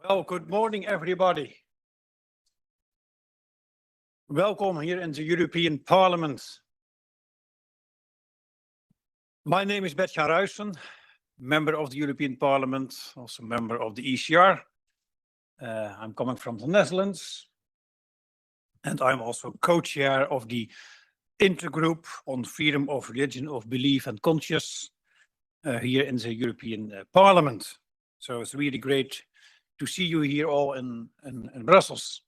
Well, good morning, everybody. Welcome here in the European Parliament. My name is Bert-Jan Ruijsen, member of the European Parliament, also member of the ECR. I'm coming from the Netherlands, and I'm also co-chair of the Intergroup on freedom of religion, of belief and conscience here in the European Parliament. So it's really great to see you here all in Brussels.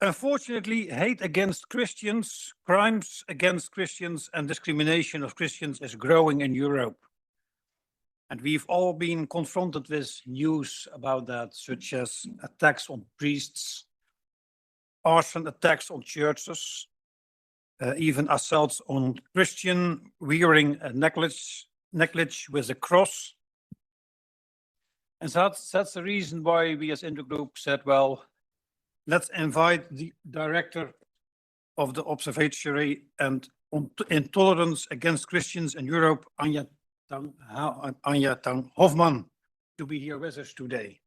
Unfortunately, hate against Christians, crimes against Christians and discrimination of Christians is growing in Europe. And we've all been confronted with news about that, such as attacks on priests, arson attacks on churches, even assaults on Christian wearing a necklace with a cross. And that's the reason why we as Intergroup said, well, let's invite the director of the Observatory and on Intolerance against Christians in Europe, Anja Tang Hofman, to be here with us today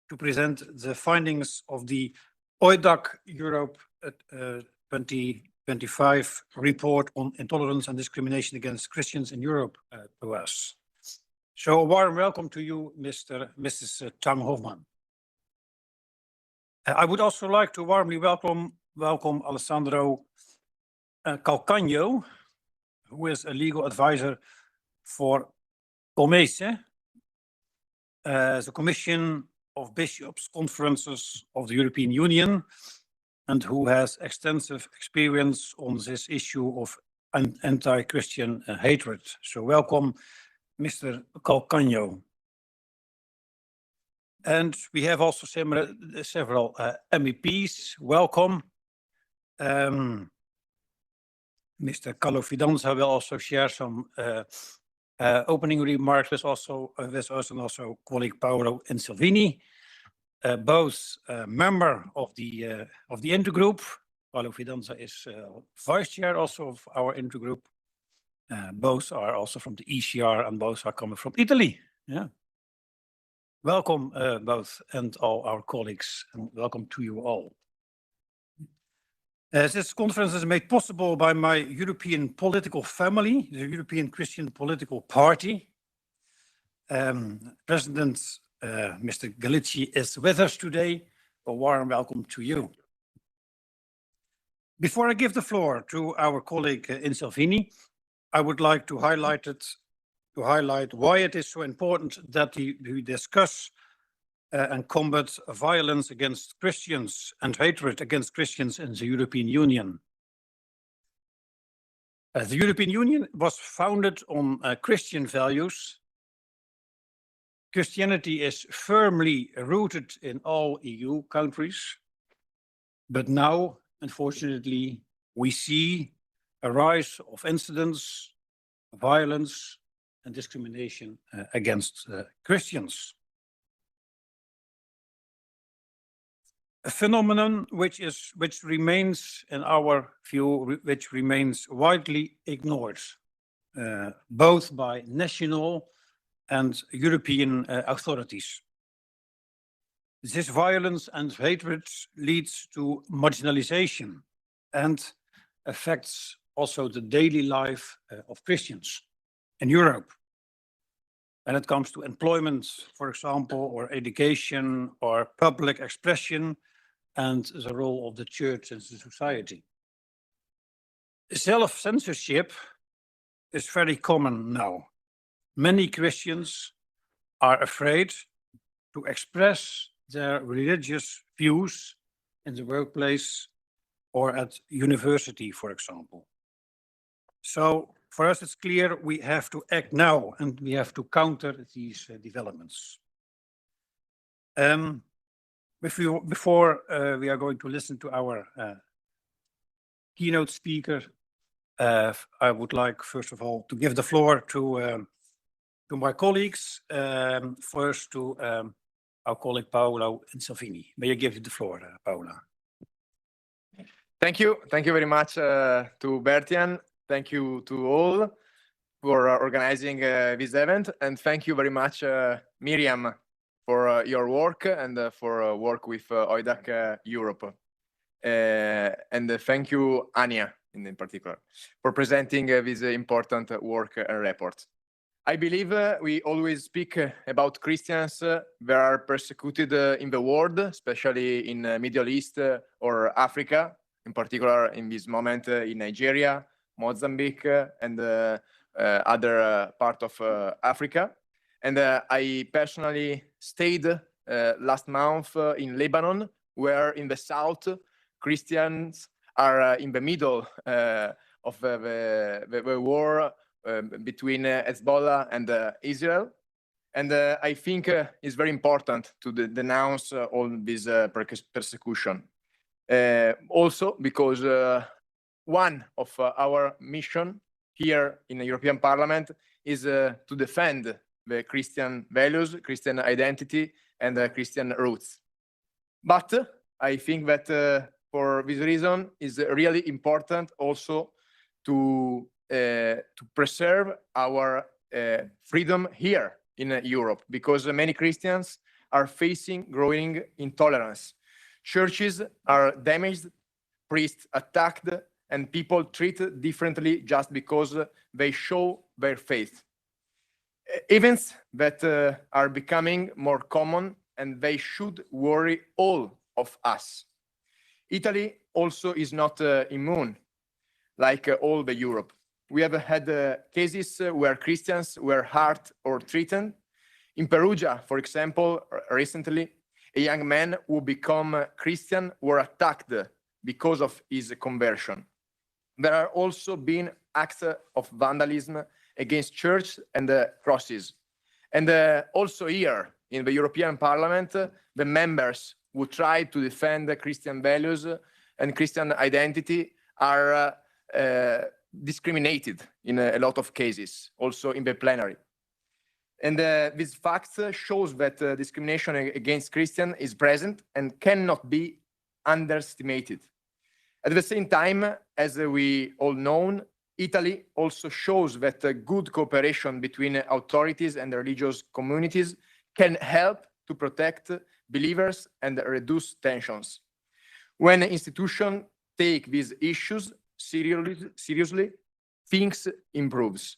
to present the findings of the OIDAC Europe 2025 report on intolerance and discrimination against Christians in Europe to us. So a warm welcome to you, Mrs. Tang Hofman. I would also like to warmly welcome Alessandro Calcagno, who is a legal advisor for COMECE, the Commission of Bishops' Conferences of the European Union, and who has extensive experience on this issue of anti-Christian hatred. So welcome, Mr. Calcagno. And we have also several MEPs. Welcome. Mr. Carlo Fidanza will also share some opening remarks with us, and also colleague Paolo Insalvini, both member of the Intergroup. Carlo Fidanza is vice chair also of our Intergroup. Both are also from the ECR and both are coming from Italy. Yeah. Welcome both and all our colleagues, and welcome to you all. This conference is made possible by my European political family, the European Christian Political Party. President Mr. Galizzi is with us today. A warm welcome to you. Before I give the floor to our colleague Insalvini, I would like to highlight why it is so important that we discuss and combat violence against Christians and hatred against Christians in the European Union. The European Union was founded on Christian values. Christianity is firmly rooted in all EU countries, but now, unfortunately, we see a rise of incidents, violence, and discrimination against Christians. A phenomenon which remains, in our view, which remains widely ignored, both by national and European authorities. This violence and hatred leads to marginalization and affects also the daily life of Christians in Europe. When it comes to employment, for example, or education, or public expression, and the role of the church in the society. Self-censorship is very common now. Many Christians are afraid to express their religious views in the workplace or at university, for example. So for us, it's clear we have to act now and we have to counter these developments. Before we are going to listen to our keynote speaker, I would like, first of all, to give the floor to my colleagues. First to our colleague Paolo Insalvini. May I give you the floor, Paola? Thank you. Thank you very much to Bert-Jan. Thank you to all for organizing this event. And thank you very much, Miriam, for your work and for work with OIDAC Europe. And thank you, Anya, in particular, for presenting this important work and report. I believe we always speak about Christians that are persecuted in the world, especially in Middle East or Africa, in particular in this moment in Nigeria, Mozambique, and other part of Africa. And I personally stayed last month in Lebanon, where in the south, Christians are in the middle of the war between Hezbollah and Israel. And I think it's very important to denounce all this persecution. Also because one of our mission here in the European Parliament is to defend the Christian values, Christian identity, and Christian roots. But I think that for this reason, it's really important also to preserve our freedom here in Europe, because many Christians are facing growing intolerance. Churches are damaged, priests attacked, and people treated differently just because they show their faith. Events that are becoming more common, and they should worry all of us. Italy also is not immune, like all the Europe. We have had cases where Christians were hurt or threatened. In Perugia, for example, recently, a young man who became Christian were attacked because of his conversion. There are also been acts of vandalism against church and crosses. And also here in the European Parliament, the members who try to defend Christian values and Christian identity are discriminated in a lot of cases, also in the plenary. And this fact shows that discrimination against Christians is present and cannot be underestimated. At the same time, as we all know, Italy also shows that good cooperation between authorities and religious communities can help to protect believers and reduce tensions. When institutions take these issues seriously, things improves.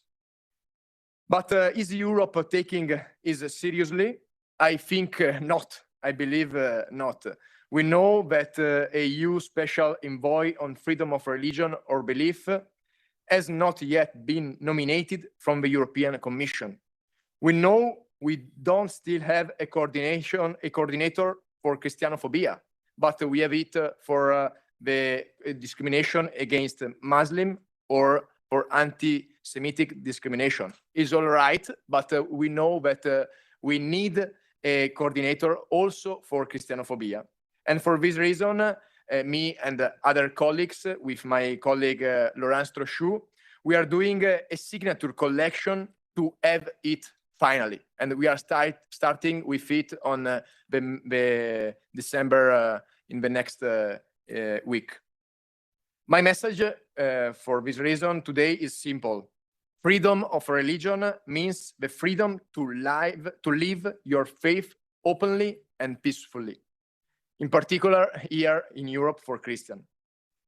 But is Europe taking it seriously? I think not. I believe not. We know that a EU special envoy on freedom of religion or belief has not yet been nominated from the European Commission. We know we don't still have a coordinator for Christianophobia, but we have it for the discrimination against Muslim or for anti-Semitic discrimination. It's all right, but we know that we need a coordinator also for Christianophobia. And for this reason, me and other colleagues, with my colleague Laurence Trochu, we are doing a signature collection to have it finally. And we are starting with it on the December in the next week. My message for this reason today is simple. Freedom of religion means the freedom to live your faith openly and peacefully. In particular, here in Europe for Christians.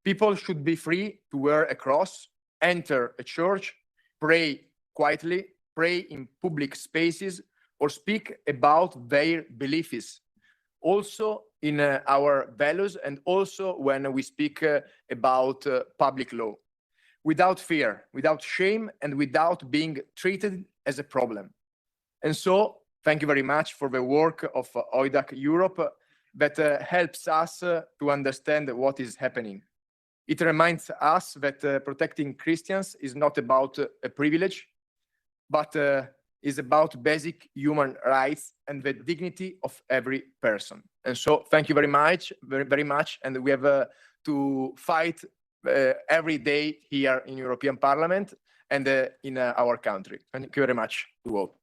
People should be free to wear a cross, enter a church, pray quietly, pray in public spaces, or speak about their beliefs. Also in our values, and also when we speak about public law. Without fear, without shame, and without being treated as a problem. And so, thank you very much for the work of OIDAC Europe that helps us to understand what is happening. It reminds us that protecting Christians is not about a privilege, but is about basic human rights and the dignity of every person. And so, thank you very much, very much. And we have to fight every day here in European Parliament and in our country. Thank you very much to all.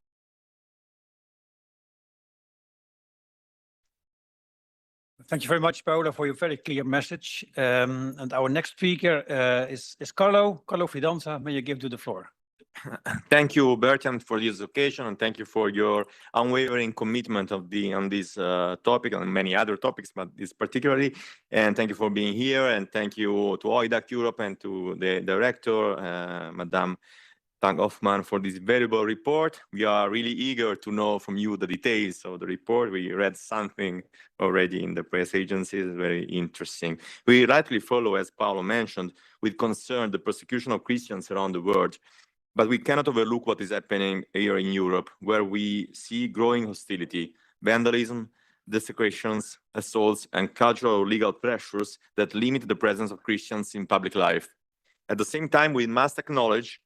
Thank you very much, Paolo, for your very clear message. And our next speaker is Carlo Fidanza. May you give to the floor. Thank you, Bertrand, for this occasion, and thank you for your unwavering commitment on this topic and many other topics, but this particularly. And thank you for being here, and thank you to OIDAC Europe and to the director, Madame Tang Hoffman, for this valuable report. We are really eager to know from you the details of the report. We read something already in the press agencies, very interesting. We rightly follow, as Paolo mentioned, with concern the persecution of Christians around the world. But we cannot overlook what is happening here in Europe, where we see growing hostility, vandalism, desecrations, assaults, and cultural or legal pressures that limit the presence of Christians in public life. At the same time, we must acknowledge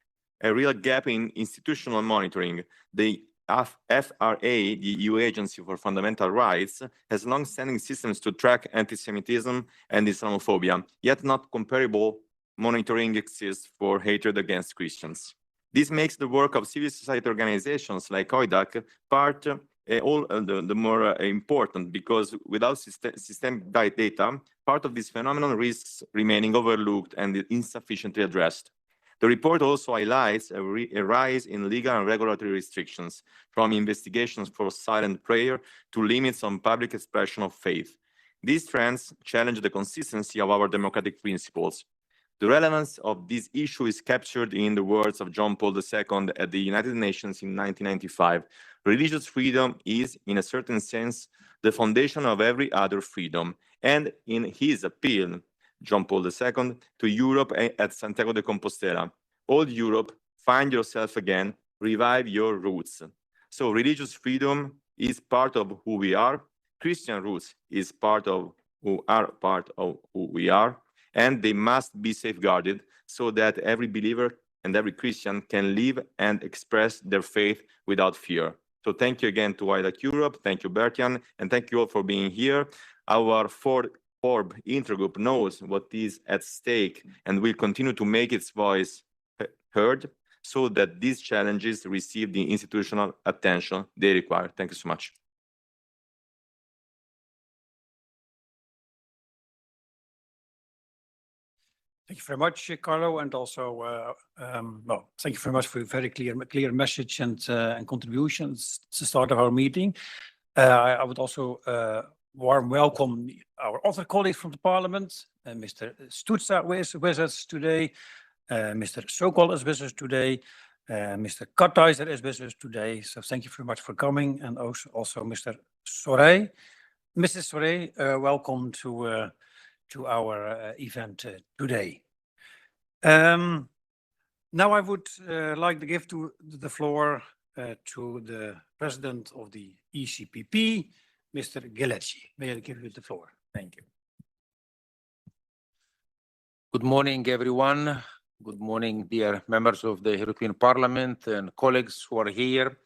a real gap in institutional monitoring. The FRA, the EU Agency for Fundamental Rights, has long-standing systems to track anti-Semitism and Islamophobia, yet not comparable monitoring exists for hatred against Christians. This makes the work of civil society organizations like OIDAC all the more important, because without systemic data, part of this phenomenon risks remaining overlooked and insufficiently addressed. The report also highlights a rise in legal and regulatory restrictions, from investigations for silent prayer to limits on public expression of faith. These trends challenge the consistency of our democratic principles. The relevance of this issue is captured in the words of John Paul II at the United Nations in 1995. Religious freedom is, in a certain sense, the foundation of every other freedom. And in his appeal, John Paul II, to Europe at Santiago de Compostela, "Old Europe, find yourself again, revive your roots." So religious freedom is part of who we are. Christian roots is part of who we are. And they must be safeguarded so that every believer and every Christian can live and express their faith without fear. So thank you again to OIDAC Europe, thank you Bertrand, and thank you all for being here. Our Forbes Intergroup knows what is at stake and will continue to make its voice heard so that these challenges receive the institutional attention they require. Thank you so much. Thank you very much, Carlo, and also, well, thank you very much for your very clear message and contributions to the start of our meeting. I would also warm welcome our other colleagues from the Parliament. Mr. Stutza is with us today. Mr. Sokol is with us today. Mr. Kartheiser is with us today. So thank you very much for coming, and also Mr. Sorey. Mrs. Sorey, welcome to our event today. Now I would like to give the floor to the President of the ECPP, Mr. Gillespie. May I give you the floor? Thank you. Good morning, everyone. Good morning, dear members of the European Parliament and colleagues who are here.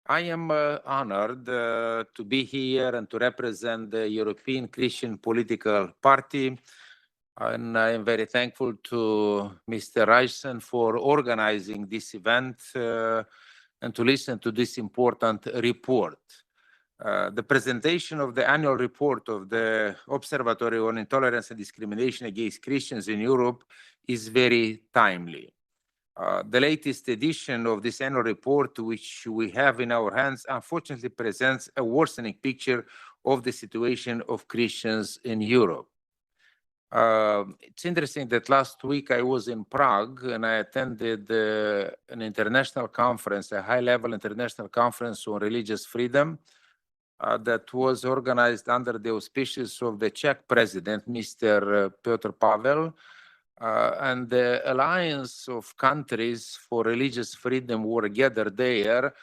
I am honored to be here and to represent the European Christian Political Party. And I am very thankful to Mr. Reisen for organizing this event and to listen to this important report. The presentation of the annual report of the Observatory on Intolerance and Discrimination against Christians in Europe is very timely. The latest edition of this annual report, which we have in our hands, unfortunately presents a worsening picture of the situation of Christians in Europe. It's interesting that last week I was in Prague and I attended an international conference, a high-level international conference on religious freedom that was organized under the auspices of the Czech president, Mr. Petr Pavel, and the Alliance of Countries for Religious Freedom were gathered there,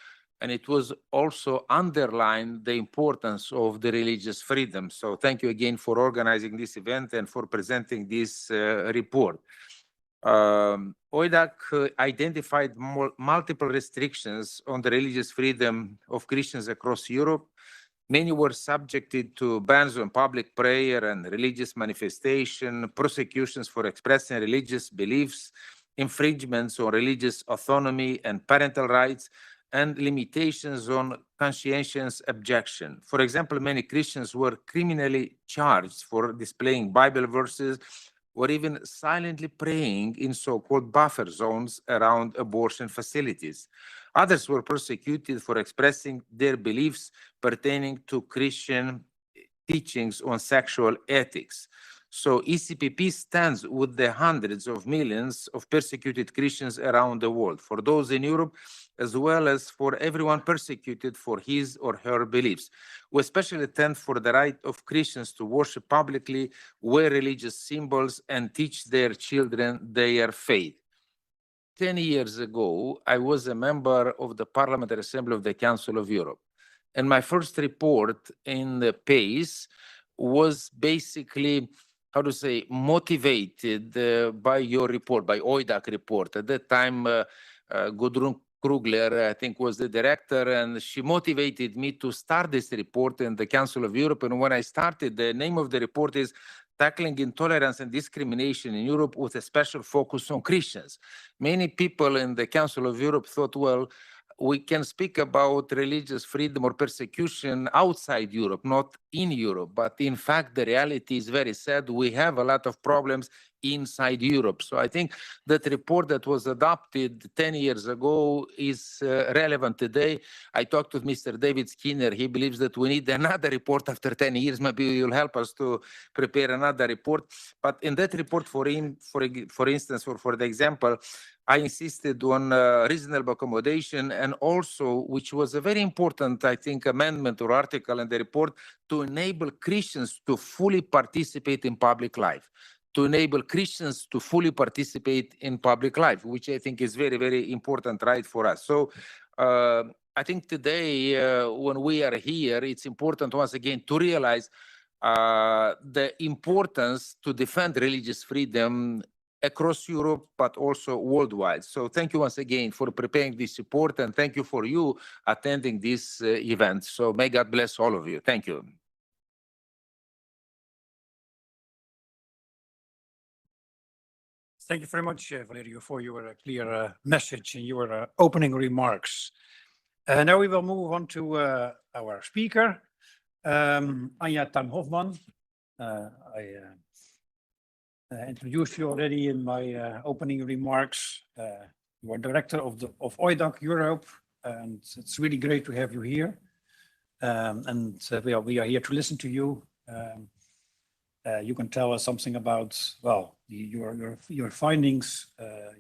and it was also underlined the importance of the religious freedom. So thank you again for organizing this event and for presenting this report. OIDAC identified multiple restrictions on the religious freedom of Christians across Europe. Many were subjected to bans on public prayer and religious manifestation, prosecutions for expressing religious beliefs, infringements on religious autonomy and parental rights, and limitations on conscientious objection. For example, many Christians were criminally charged for displaying Bible verses or even silently praying in so-called buffer zones around abortion facilities. Others were persecuted for expressing their beliefs pertaining to Christian teachings on sexual ethics. So ECPP stands with the hundreds of millions of persecuted Christians around the world, for those in Europe, as well as for everyone persecuted for his or her beliefs. We especially stand for the right of Christians to worship publicly, wear religious symbols, and teach their children their faith. 10 years ago, I was a member of the Parliamentary Assembly of the Council of Europe. And my first report in the PACE was basically, how to say, motivated by your report, by OIDAC report. At that time, Gudrun Krugler, I think, was the director, and she motivated me to start this report in the Council of Europe. And when I started, the name of the report is Tackling Intolerance and Discrimination in Europe with a special focus on Christians. Many people in the Council of Europe thought, well, we can speak about religious freedom or persecution outside Europe, not in Europe. But in fact, the reality is very sad. We have a lot of problems inside Europe. So I think that report that was adopted 10 years ago is relevant today. I talked with Mr. David Skinner. He believes that we need another report after 10 years. Maybe you'll help us to prepare another report. But in that report, for instance, or for the example, I insisted on reasonable accommodation, and also, which was a very important, I think, amendment or article in the report, to enable Christians to fully participate in public life. To enable Christians to fully participate in public life, which I think is very, very important right for us. So I think today, when we are here, it's important once again to realize the importance to defend religious freedom across Europe, but also worldwide. So thank you once again for preparing this report, and thank you for you attending this event. So may God bless all of you. Thank you. Thank you very much, Valerio, for your clear message and your opening remarks. Now we will move on to our speaker, Anja Tuin-Hofman. I introduced you already in my opening remarks. You are director of OIDAC Europe, and it's really great to have you here. We are here to listen to you. You can tell us something about, well, your findings.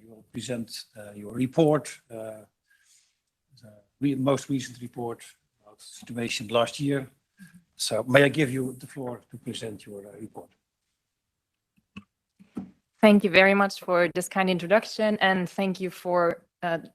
You will present your report, the most recent report about the situation last year. So may I give you the floor to present your report? Thank you very much for this kind introduction, and thank you for,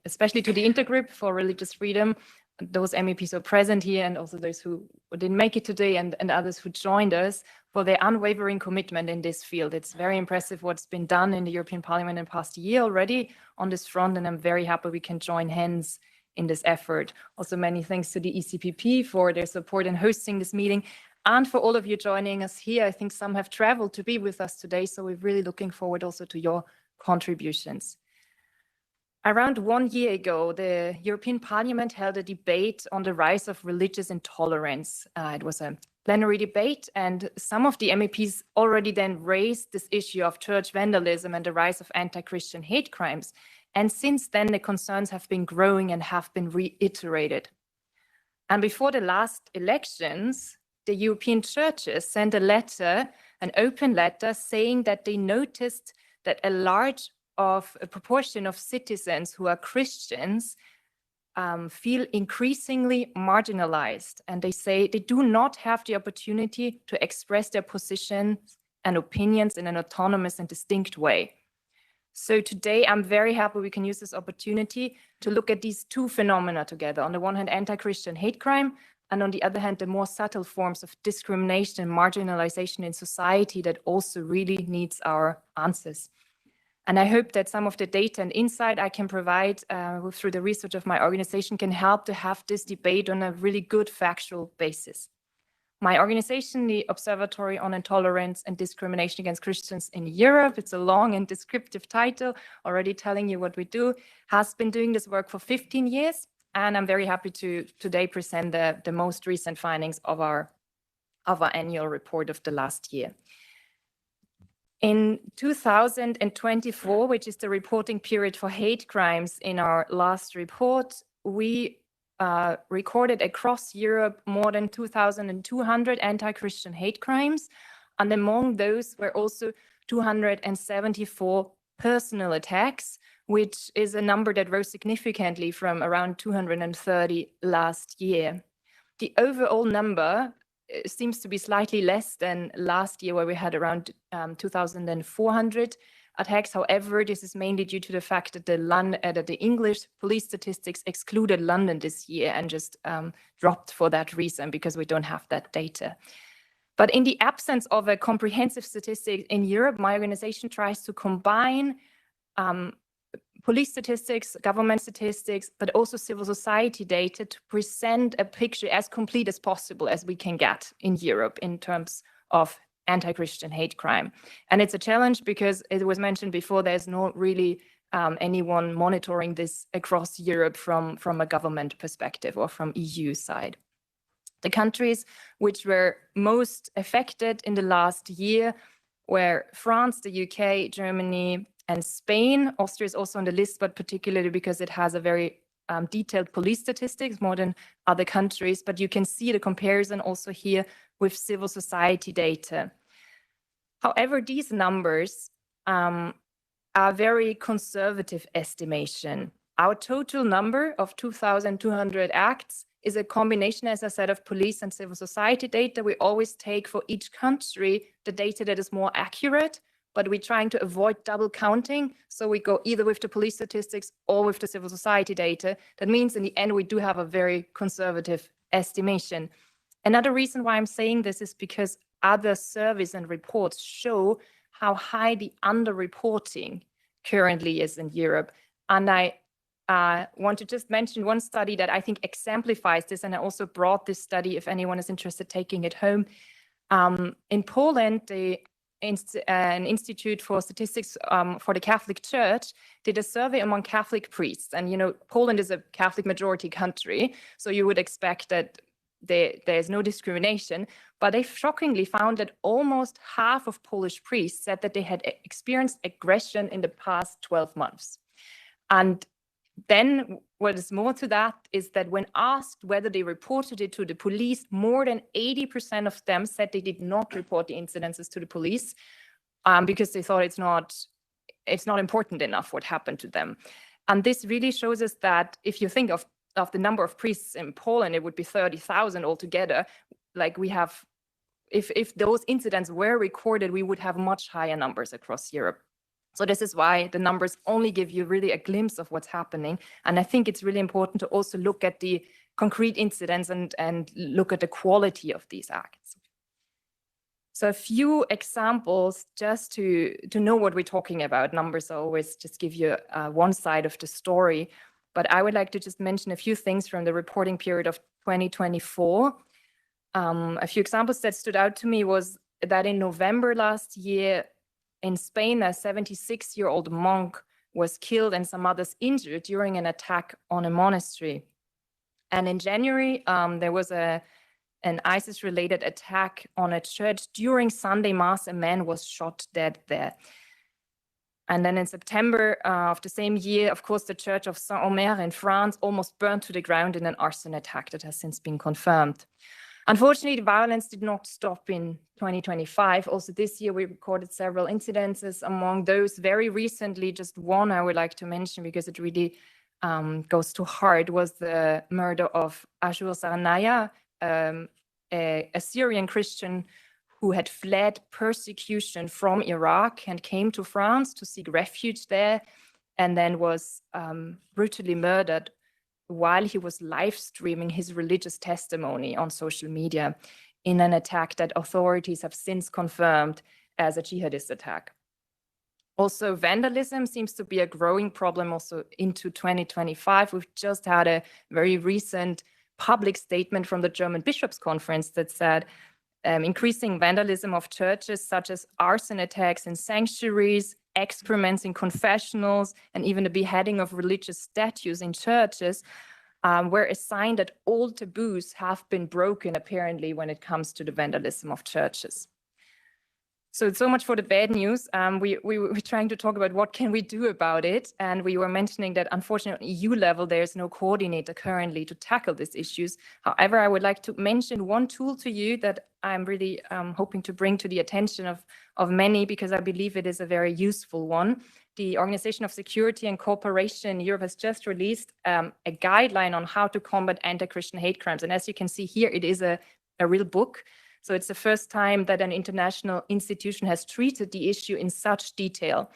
especially to the Intergroup for Religious Freedom, those MEPs who are present here, and also those who didn't make it today, and others who joined us, for their unwavering commitment in this field. It's very impressive what's been done in the European Parliament in the past year already on this front, and I'm very happy we can join hands in this effort. Also, many thanks to the ECPP for their support in hosting this meeting, and for all of you joining us here. I think some have traveled to be with us today, so we're really looking forward also to your contributions. Around 1 year ago, the European Parliament held a debate on the rise of religious intolerance. It was a plenary debate, and some of the MEPs already then raised this issue of church vandalism and the rise of anti-Christian hate crimes. And since then, the concerns have been growing and have been reiterated. And before the last elections, the European churches sent a letter, an open letter, saying that they noticed that a proportion of citizens who are Christians feel increasingly marginalized. And they say they do not have the opportunity to express their positions and opinions in an autonomous and distinct way. So today, I'm very happy we can use this opportunity to look at these two phenomena together. On the one hand, anti-Christian hate crime, and on the other hand, the more subtle forms of discrimination and marginalization in society that also really needs our answers. And I hope that some of the data and insight I can provide through the research of my organization can help to have this debate on a really good factual basis. My organization, the Observatory on Intolerance and Discrimination against Christians in Europe, it's a long and descriptive title, already telling you what we do, has been doing this work for 15 years. And I'm very happy to today present the most recent findings of our annual report of the last year. In 2024, which is the reporting period for hate crimes in our last report, we recorded across Europe more than 2,200 anti-Christian hate crimes. And among those were also 274 personal attacks, which is a number that rose significantly from around 230 last year. The overall number seems to be slightly less than last year, where we had around 2,400 attacks. However, this is mainly due to the fact that the English police statistics excluded London this year and just dropped for that reason, because we don't have that data. But in the absence of a comprehensive statistic in Europe, my organization tries to combine police statistics, government statistics, but also civil society data to present a picture as complete as possible as we can get in Europe in terms of anti-Christian hate crime. And it's a challenge because it was mentioned before, there's not really anyone monitoring this across Europe from a government perspective or from EU side. The countries which were most affected in the last year were France, the UK, Germany, and Spain. Austria is also on the list, but particularly because it has a very detailed police statistics more than other countries. But you can see the comparison also here with civil society data. However, these numbers are very conservative estimation. Our total number of 2,200 acts is a combination, as I said, of police and civil society data. We always take for each country the data that is more accurate, but we're trying to avoid double counting. So we go either with the police statistics or with the civil society data. That means in the end, we do have a very conservative estimation. Another reason why I'm saying this is because other surveys and reports show how high the underreporting currently is in Europe. And I want to just mention one study that I think exemplifies this, and I also brought this study if anyone is interested taking it home. In Poland, an Institute for Statistics for the Catholic Church did a survey among Catholic priests. And, you know, Poland is a Catholic majority country, so you would expect that there's no discrimination. But they shockingly found that almost half of Polish priests said that they had experienced aggression in the past 12 months. And then what is more to that is that when asked whether they reported it to the police, more than 80% of them said they did not report the incidences to the police because they thought it's not important enough what happened to them. And this really shows us that if you think of the number of priests in Poland, it would be 30,000 altogether. Like we have, if those incidents were recorded, we would have much higher numbers across Europe. So this is why the numbers only give you really a glimpse of what's happening. And I think it's really important to also look at the concrete incidents and look at the quality of these acts. So a few examples just to know what we're talking about. Numbers always just give you one side of the story. But I would like to just mention a few things from the reporting period of 2024. A few examples that stood out to me was that in November last year, in Spain, a 76-year-old monk was killed and some others injured during an attack on a monastery. And in January, there was an ISIS-related attack on a church. During Sunday Mass, a man was shot dead there. And then in September of the same year, of course, the church of Saint-Omer in France almost burned to the ground in an arson attack that has since been confirmed. Unfortunately, the violence did not stop in 2025. Also this year, we recorded several incidences. Among those, very recently, just one I would like to mention because it really goes to heart, was the murder of Ashur Sarnaya, a Syrian Christian who had fled persecution from Iraq and came to France to seek refuge there, and then was brutally murdered while he was live streaming his religious testimony on social media in an attack that authorities have since confirmed as a jihadist attack. Also, vandalism seems to be a growing problem also into 2025. We've just had a very recent public statement from the German Bishops' Conference that said increasing vandalism of churches, such as arson attacks in sanctuaries, excrements in confessionals, and even the beheading of religious statues in churches, were a sign that all taboos have been broken, apparently, when it comes to the vandalism of churches. So much for the bad news. We were trying to talk about what can we do about it. And we were mentioning that unfortunately at EU level, there's no coordinator currently to tackle these issues. However, I would like to mention one tool to you that I'm really hoping to bring to the attention of many, because I believe it is a very useful one. The Organization of Security and Cooperation in Europe has just released a guideline on how to combat anti-Christian hate crimes. And as you can see here, it is a real book. So it's the first time that an international institution has treated the issue in such detail.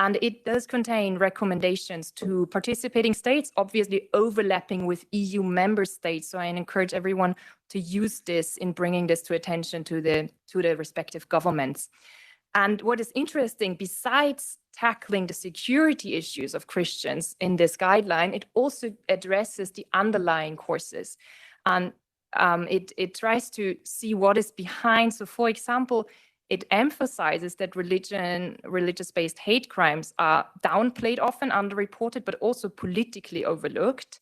And it does contain recommendations to participating states, obviously overlapping with EU member states. So I encourage everyone to use this in bringing this to attention to the respective governments. And what is interesting, besides tackling the security issues of Christians in this guideline, it also addresses the underlying causes. And it tries to see what is behind. So, for example, it emphasizes that religious-based hate crimes are downplayed, often underreported, but also politically overlooked.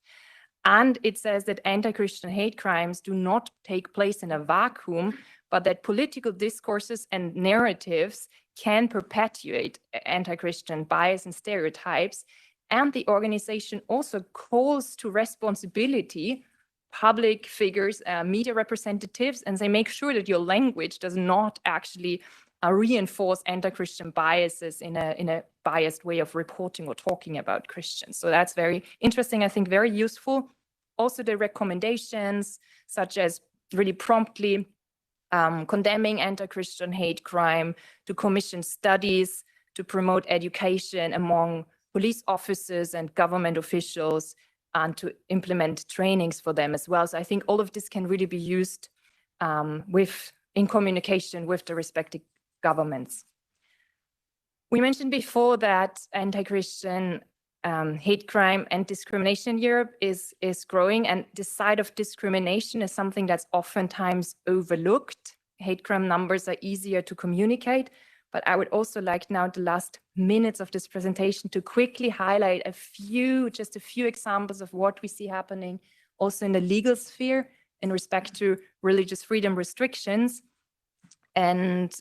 And it says that anti-Christian hate crimes do not take place in a vacuum, but that political discourses and narratives can perpetuate anti-Christian bias and stereotypes. And the organization also calls to responsibility public figures, media representatives, and they make sure that your language does not actually reinforce anti-Christian biases in a biased way of reporting or talking about Christians. So that's very interesting, I think very useful. Also the recommendations, such as really promptly condemning anti-Christian hate crime, to commission studies, to promote education among police officers and government officials, and to implement trainings for them as well. So I think all of this can really be used in communication with the respective governments. We mentioned before that anti-Christian hate crime and discrimination in Europe is growing, and this side of discrimination is something that's oftentimes overlooked. Hate crime numbers are easier to communicate, but I would also like now the last minutes of this presentation to quickly highlight just a few examples of what we see happening also in the legal sphere in respect to religious freedom restrictions. And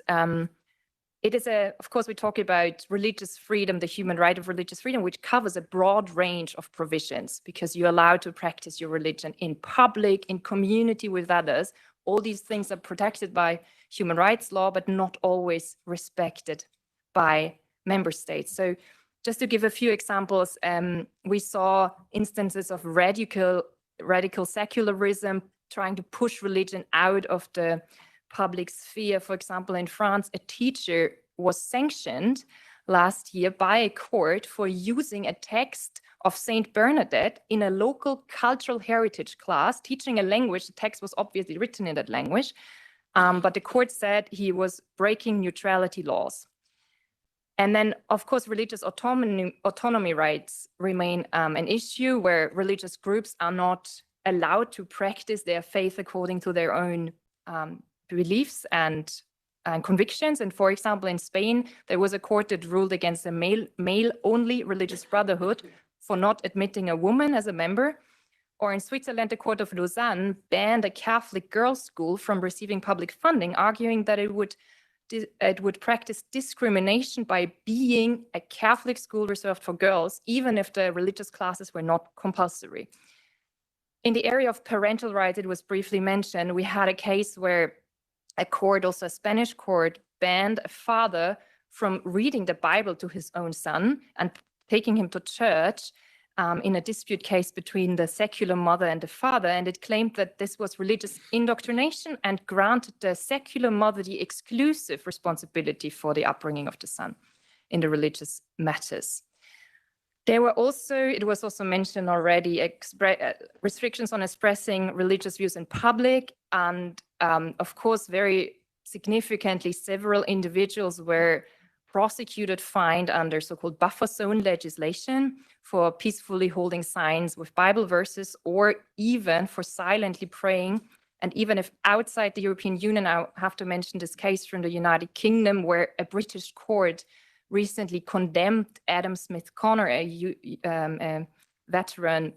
it is of course, we talk about religious freedom, the human right of religious freedom, which covers a broad range of provisions, because you're allowed to practice your religion in public, in community with others. All these things are protected by human rights law, but not always respected by member states. So just to give a few examples, we saw instances of radical secularism trying to push religion out of the public sphere. For example, in France, a teacher was sanctioned last year by a court for using a text of Saint Bernadette in a local cultural heritage class, teaching a language. The text was obviously written in that language, but the court said he was breaking neutrality laws. And then, of course, religious autonomy rights remain an issue where religious groups are not allowed to practice their faith according to their own beliefs and convictions. And for example, in Spain, there was a court that ruled against a male-only religious brotherhood for not admitting a woman as a member. Or in Switzerland, the Court of Lausanne banned a Catholic girls' school from receiving public funding, arguing that it would practice discrimination by being a Catholic school reserved for girls, even if the religious classes were not compulsory. In the area of parental rights, it was briefly mentioned, we had a case where a court, also a Spanish court, banned a father from reading the Bible to his own son and taking him to church in a dispute case between the secular mother and the father. And it claimed that this was religious indoctrination and granted the secular mother the exclusive responsibility for the upbringing of the son in the religious matters. There were also, it was also mentioned already, restrictions on expressing religious views in public. And of course, very significantly, several individuals were prosecuted, fined under so-called buffer zone legislation for peacefully holding signs with Bible verses, or even for silently praying. And even if outside the European Union, I have to mention this case from the United Kingdom, where a British court recently condemned Adam Smith Connor, a veteran,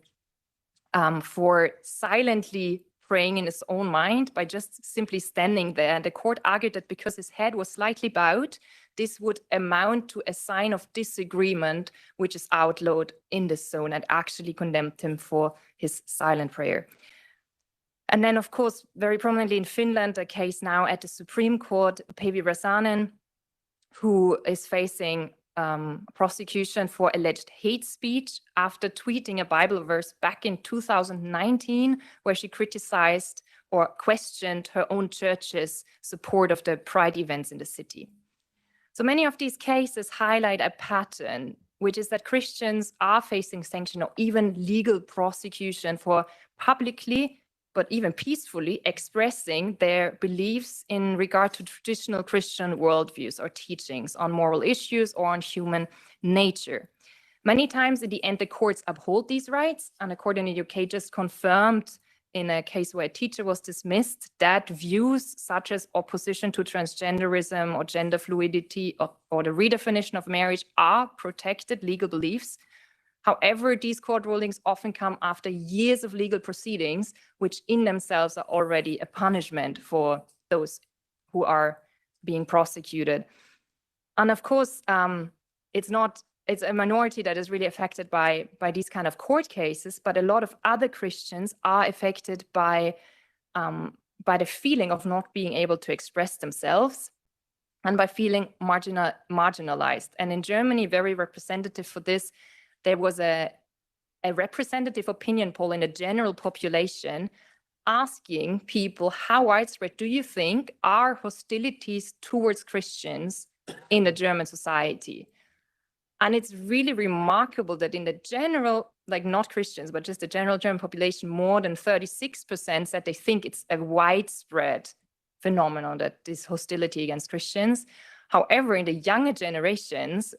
for silently praying in his own mind by just simply standing there. And the court argued that because his head was slightly bowed, this would amount to a sign of disagreement, which is outlawed in this zone, and actually condemned him for his silent prayer. And then, of course, very prominently in Finland, a case now at the Supreme Court, Päivi Räsänen, who is facing prosecution for alleged hate speech after tweeting a Bible verse back in 2019, where she criticized or questioned her own church's support of the Pride events in the city. So many of these cases highlight a pattern, which is that Christians are facing sanction or even legal prosecution for publicly, but even peacefully expressing their beliefs in regard to traditional Christian worldviews or teachings on moral issues or on human nature. Many times in the end, the courts uphold these rights, and a court in the UK just confirmed in a case where a teacher was dismissed that views such as opposition to transgenderism or gender fluidity or the redefinition of marriage are protected legal beliefs. However, these court rulings often come after years of legal proceedings, which in themselves are already a punishment for those who are being prosecuted. And of course, it's a minority that is really affected by these kind of court cases, but a lot of other Christians are affected by the feeling of not being able to express themselves and by feeling marginalized. And in Germany, very representative for this, there was a representative opinion poll in the general population asking people, how widespread do you think are hostilities towards Christians in the German society? And it's really remarkable that in the general, like not Christians, but just the general German population, more than 36% said they think it's a widespread phenomenon, that this hostility against Christians. However, in the younger generations,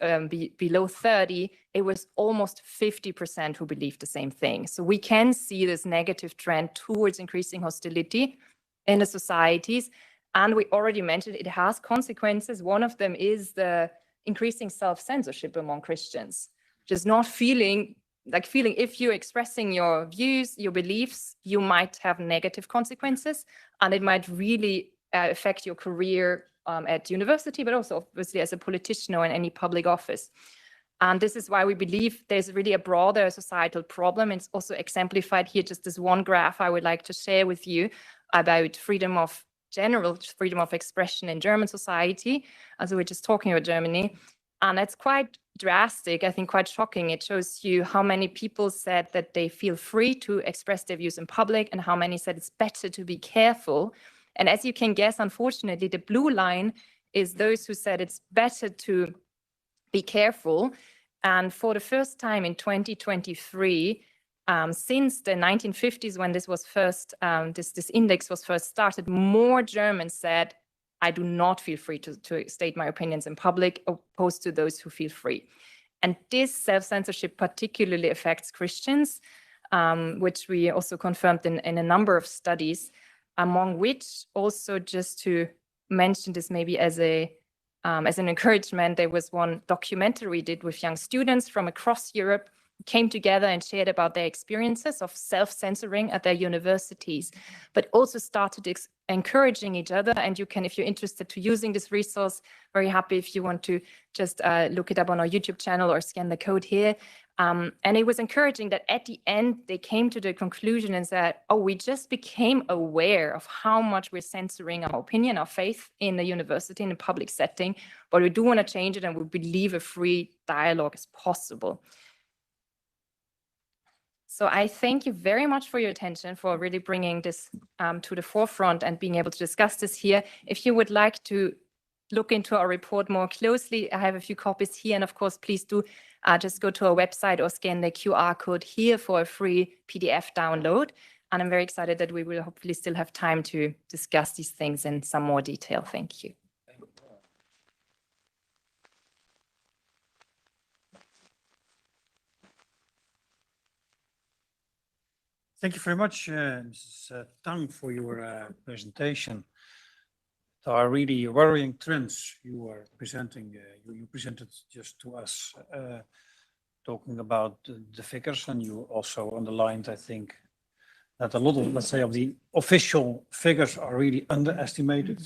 below 30, it was almost 50% who believed the same thing. So we can see this negative trend towards increasing hostility in the societies. And we already mentioned it has consequences. One of them is the increasing self-censorship among Christians, just not feeling if you're expressing your views, your beliefs, you might have negative consequences, and it might really affect your career at university, but also obviously as a politician or in any public office. And this is why we believe there's really a broader societal problem. It's also exemplified here, just this one graph I would like to share with you about general freedom of expression in German society. So we're just talking about Germany. And it's quite drastic, I think quite shocking. It shows you how many people said that they feel free to express their views in public and how many said it's better to be careful. And as you can guess, unfortunately, the blue line is those who said it's better to be careful. And for the first time in 2023, since the 1950s, when this was first, this index was first started, more Germans said, I do not feel free to state my opinions in public, opposed to those who feel free. And this self-censorship particularly affects Christians, which we also confirmed in a number of studies, among which also, just to mention this maybe as an encouragement, there was one documentary we did with young students from across Europe who came together and shared about their experiences of self-censoring at their universities, but also started encouraging each other. And you can, if you're interested to using this resource, very happy if you want to just look it up on our YouTube channel or scan the code here. And it was encouraging that at the end, they came to the conclusion and said, oh, we just became aware of how much we're censoring our opinion, our faith in the university, in a public setting, but we do want to change it and we believe a free dialogue is possible. So I thank you very much for your attention, for really bringing this to the forefront and being able to discuss this here. If you would like to look into our report more closely, I have a few copies here. And of course, please do just go to our website or scan the QR code here for a free PDF download. And I'm very excited that we will hopefully still have time to discuss these things in some more detail. Thank you. Thank you very much, Mrs. Tang, for your presentation. There are really worrying trends you are presenting. You presented just to us, talking about the figures, and you also underlined, I think, that a lot of, let's say, of the official figures are really underestimated.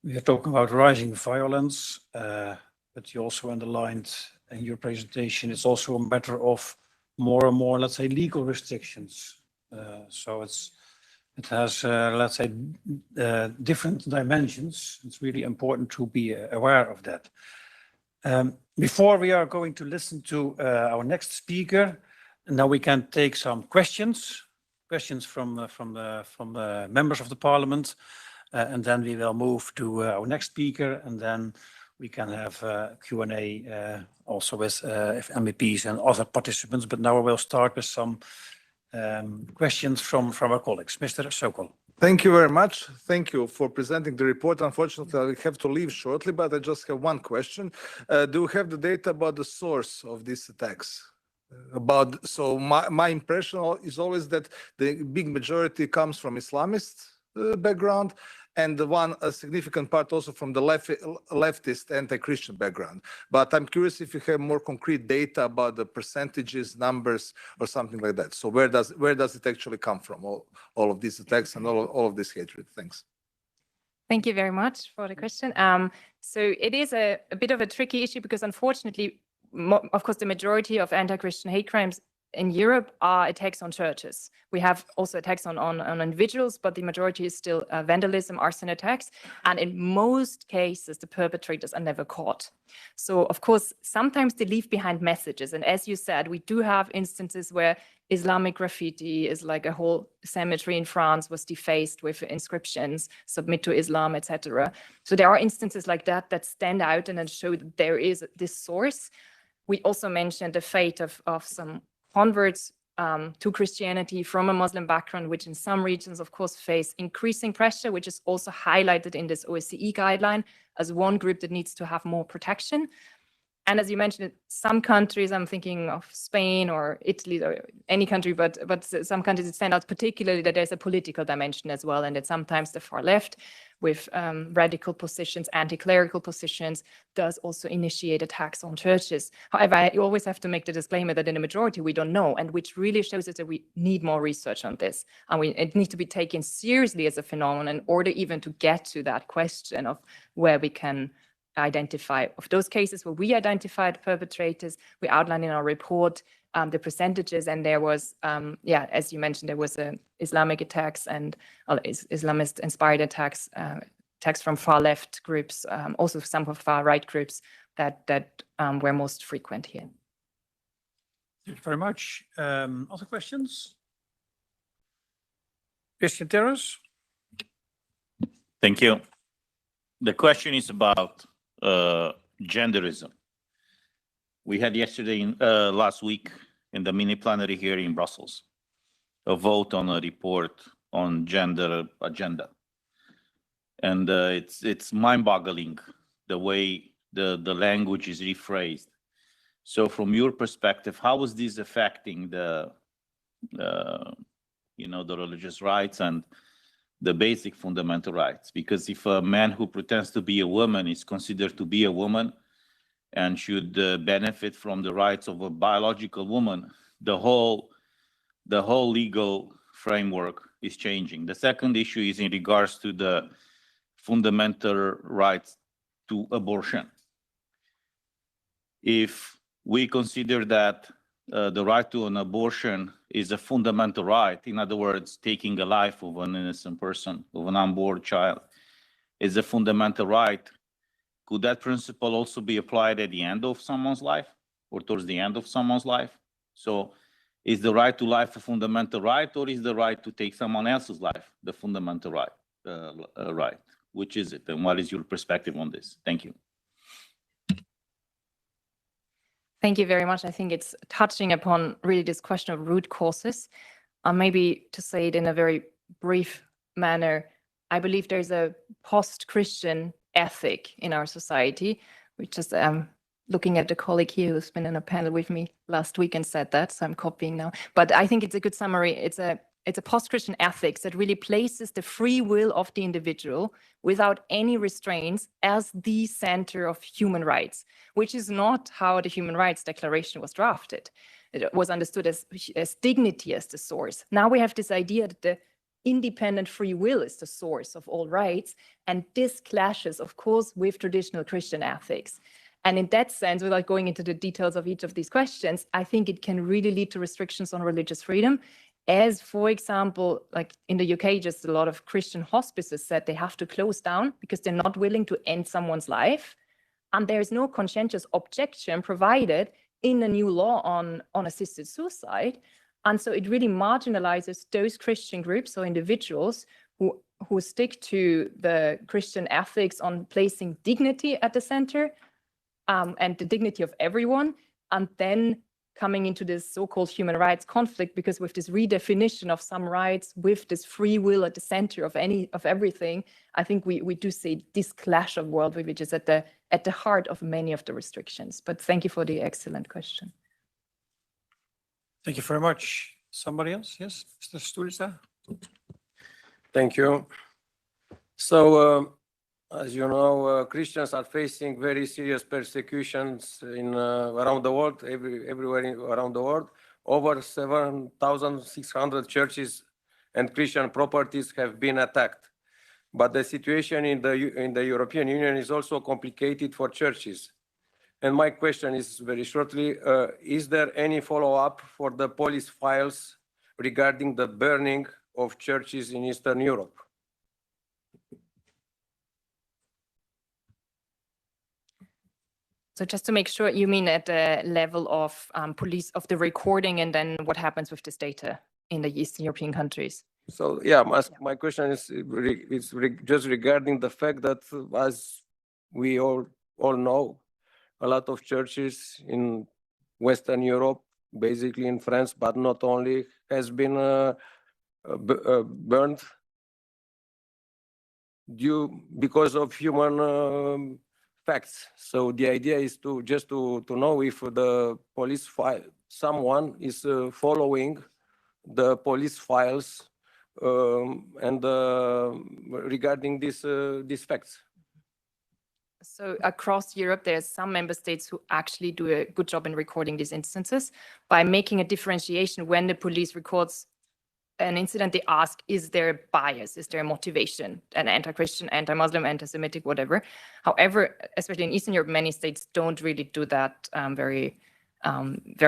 We are talking about rising violence, but you also underlined in your presentation, it's also a matter of more and more, let's say, legal restrictions. So it has, let's say, different dimensions. It's really important to be aware of that. Before we are going to listen to our next speaker, now we can take some questions from the members of the parliament, and then we will move to our next speaker, and then we can have Q&A also with MEPs and other participants. But now I will start with some questions from our colleagues. Mr. Sokol. Thank you very much. Thank you for presenting the report. Unfortunately, I have to leave shortly, but I just have one question. Do you have the data about the source of these attacks? So my impression is always that the big majority comes from Islamist background, and a significant part also from the leftist anti-Christian background. But I'm curious if you have more concrete data about the percentages, numbers, or something like that. So where does it actually come from, all of these attacks and all of this hatred? Thanks. Thank you very much for the question. So it is a bit of a tricky issue because unfortunately, of course, the majority of anti-Christian hate crimes in Europe are attacks on churches. We have also attacks on individuals, but the majority is still vandalism, arson attacks. And in most cases, the perpetrators are never caught. So, of course, sometimes they leave behind messages. And as you said, we do have instances where Islamic graffiti is like a whole cemetery in France was defaced with inscriptions, submit to Islam, etc. So there are instances like that stand out and that show that there is this source. We also mentioned the fate of some converts to Christianity from a Muslim background, which in some regions, of course, face increasing pressure, which is also highlighted in this OSCE guideline as one group that needs to have more protection. And as you mentioned, some countries, I'm thinking of Spain or Italy or any country, but some countries that stand out particularly that there's a political dimension as well, and that sometimes the far left with radical positions, anti-clerical positions, does also initiate attacks on churches. However, I always have to make the disclaimer that in the majority we don't know, and which really shows us that we need more research on this. And it needs to be taken seriously as a phenomenon in order even to get to that question of where we can identify. Of those cases where we identified perpetrators, we outlined in our report the percentages, and there was, as you mentioned, there was Islamic attacks and Islamist-inspired attacks, attacks from far left groups, also some of far right groups that were most frequent here. Thank you very much. Other questions? Christian Terrace. Thank you. The question is about genderism. We had last week in the mini plenary here in Brussels, a vote on a report on gender agenda. And it's mind-boggling the way the language is rephrased. So from your perspective, how is this affecting the religious rights and the basic fundamental rights? Because if a man who pretends to be a woman is considered to be a woman and should benefit from the rights of a biological woman, the whole legal framework is changing. The second issue is in regards to the fundamental rights to abortion. If we consider that the right to an abortion is a fundamental right, in other words, taking a life of an innocent person, of an unborn child, is a fundamental right, could that principle also be applied at the end of someone's life or towards the end of someone's life? So is the right to life a fundamental right, or is the right to take someone else's life the fundamental right? Right? Which is it, and what is your perspective on this? Thank you. Thank you very much. I think it's touching upon really this question of root causes. Maybe to say it in a very brief manner, I believe there's a post-Christian ethic in our society, which is looking at the colleague here who's been in a panel with me last week and said that, so I'm copying now. But I think it's a good summary. It's a it's a post-Christian ethics that really places the free will of the individual without any restraints as the center of human rights, which is not how the Human Rights Declaration was drafted. It was understood as dignity as the source. Now we have this idea that the independent free will is the source of all rights, and this clashes, of course, with traditional Christian ethics. And in that sense, without going into the details of each of these questions, I think it can really lead to restrictions on religious freedom. As, for example, like in the UK, just a lot of Christian hospices said they have to close down because they're not willing to end someone's life. And there's no conscientious objection provided in the new law on assisted suicide. And so it really marginalizes those Christian groups or individuals who stick to the Christian ethics on placing dignity at the center, and the dignity of everyone, and then coming into this so-called human rights conflict, because with this redefinition of some rights, with this free will at the center of everything, I think we do see this clash of worldview, which is at the heart of many of the restrictions. But thank you for the excellent question. Thank you very much. Somebody else? Yes, Mr. Sturza? Thank you. So, as you know, Christians are facing very serious persecutions around the world, everywhere around the world. Over 7,600 churches and Christian properties have been attacked. But the situation in the European Union is also complicated for churches. And my question is very shortly, is there any follow-up for the police files regarding the burning of churches in Eastern Europe? So just to make sure, you mean at the level of police, of the recording, and then what happens with this data in the Eastern European countries? So yeah, my question is just regarding the fact that, as we all know, a lot of churches in Western Europe, basically in France, but not only, has been burned because of human facts. So the idea is to know if the police file, someone is following the police files and regarding these facts. So across Europe, there's some member states who actually do a good job in recording these instances by making a differentiation. When the police records an incident, they ask, is there a bias? Is there a motivation, an anti-Christian, anti-Muslim, anti-Semitic, whatever? However, especially in Eastern Europe, many states don't really do that very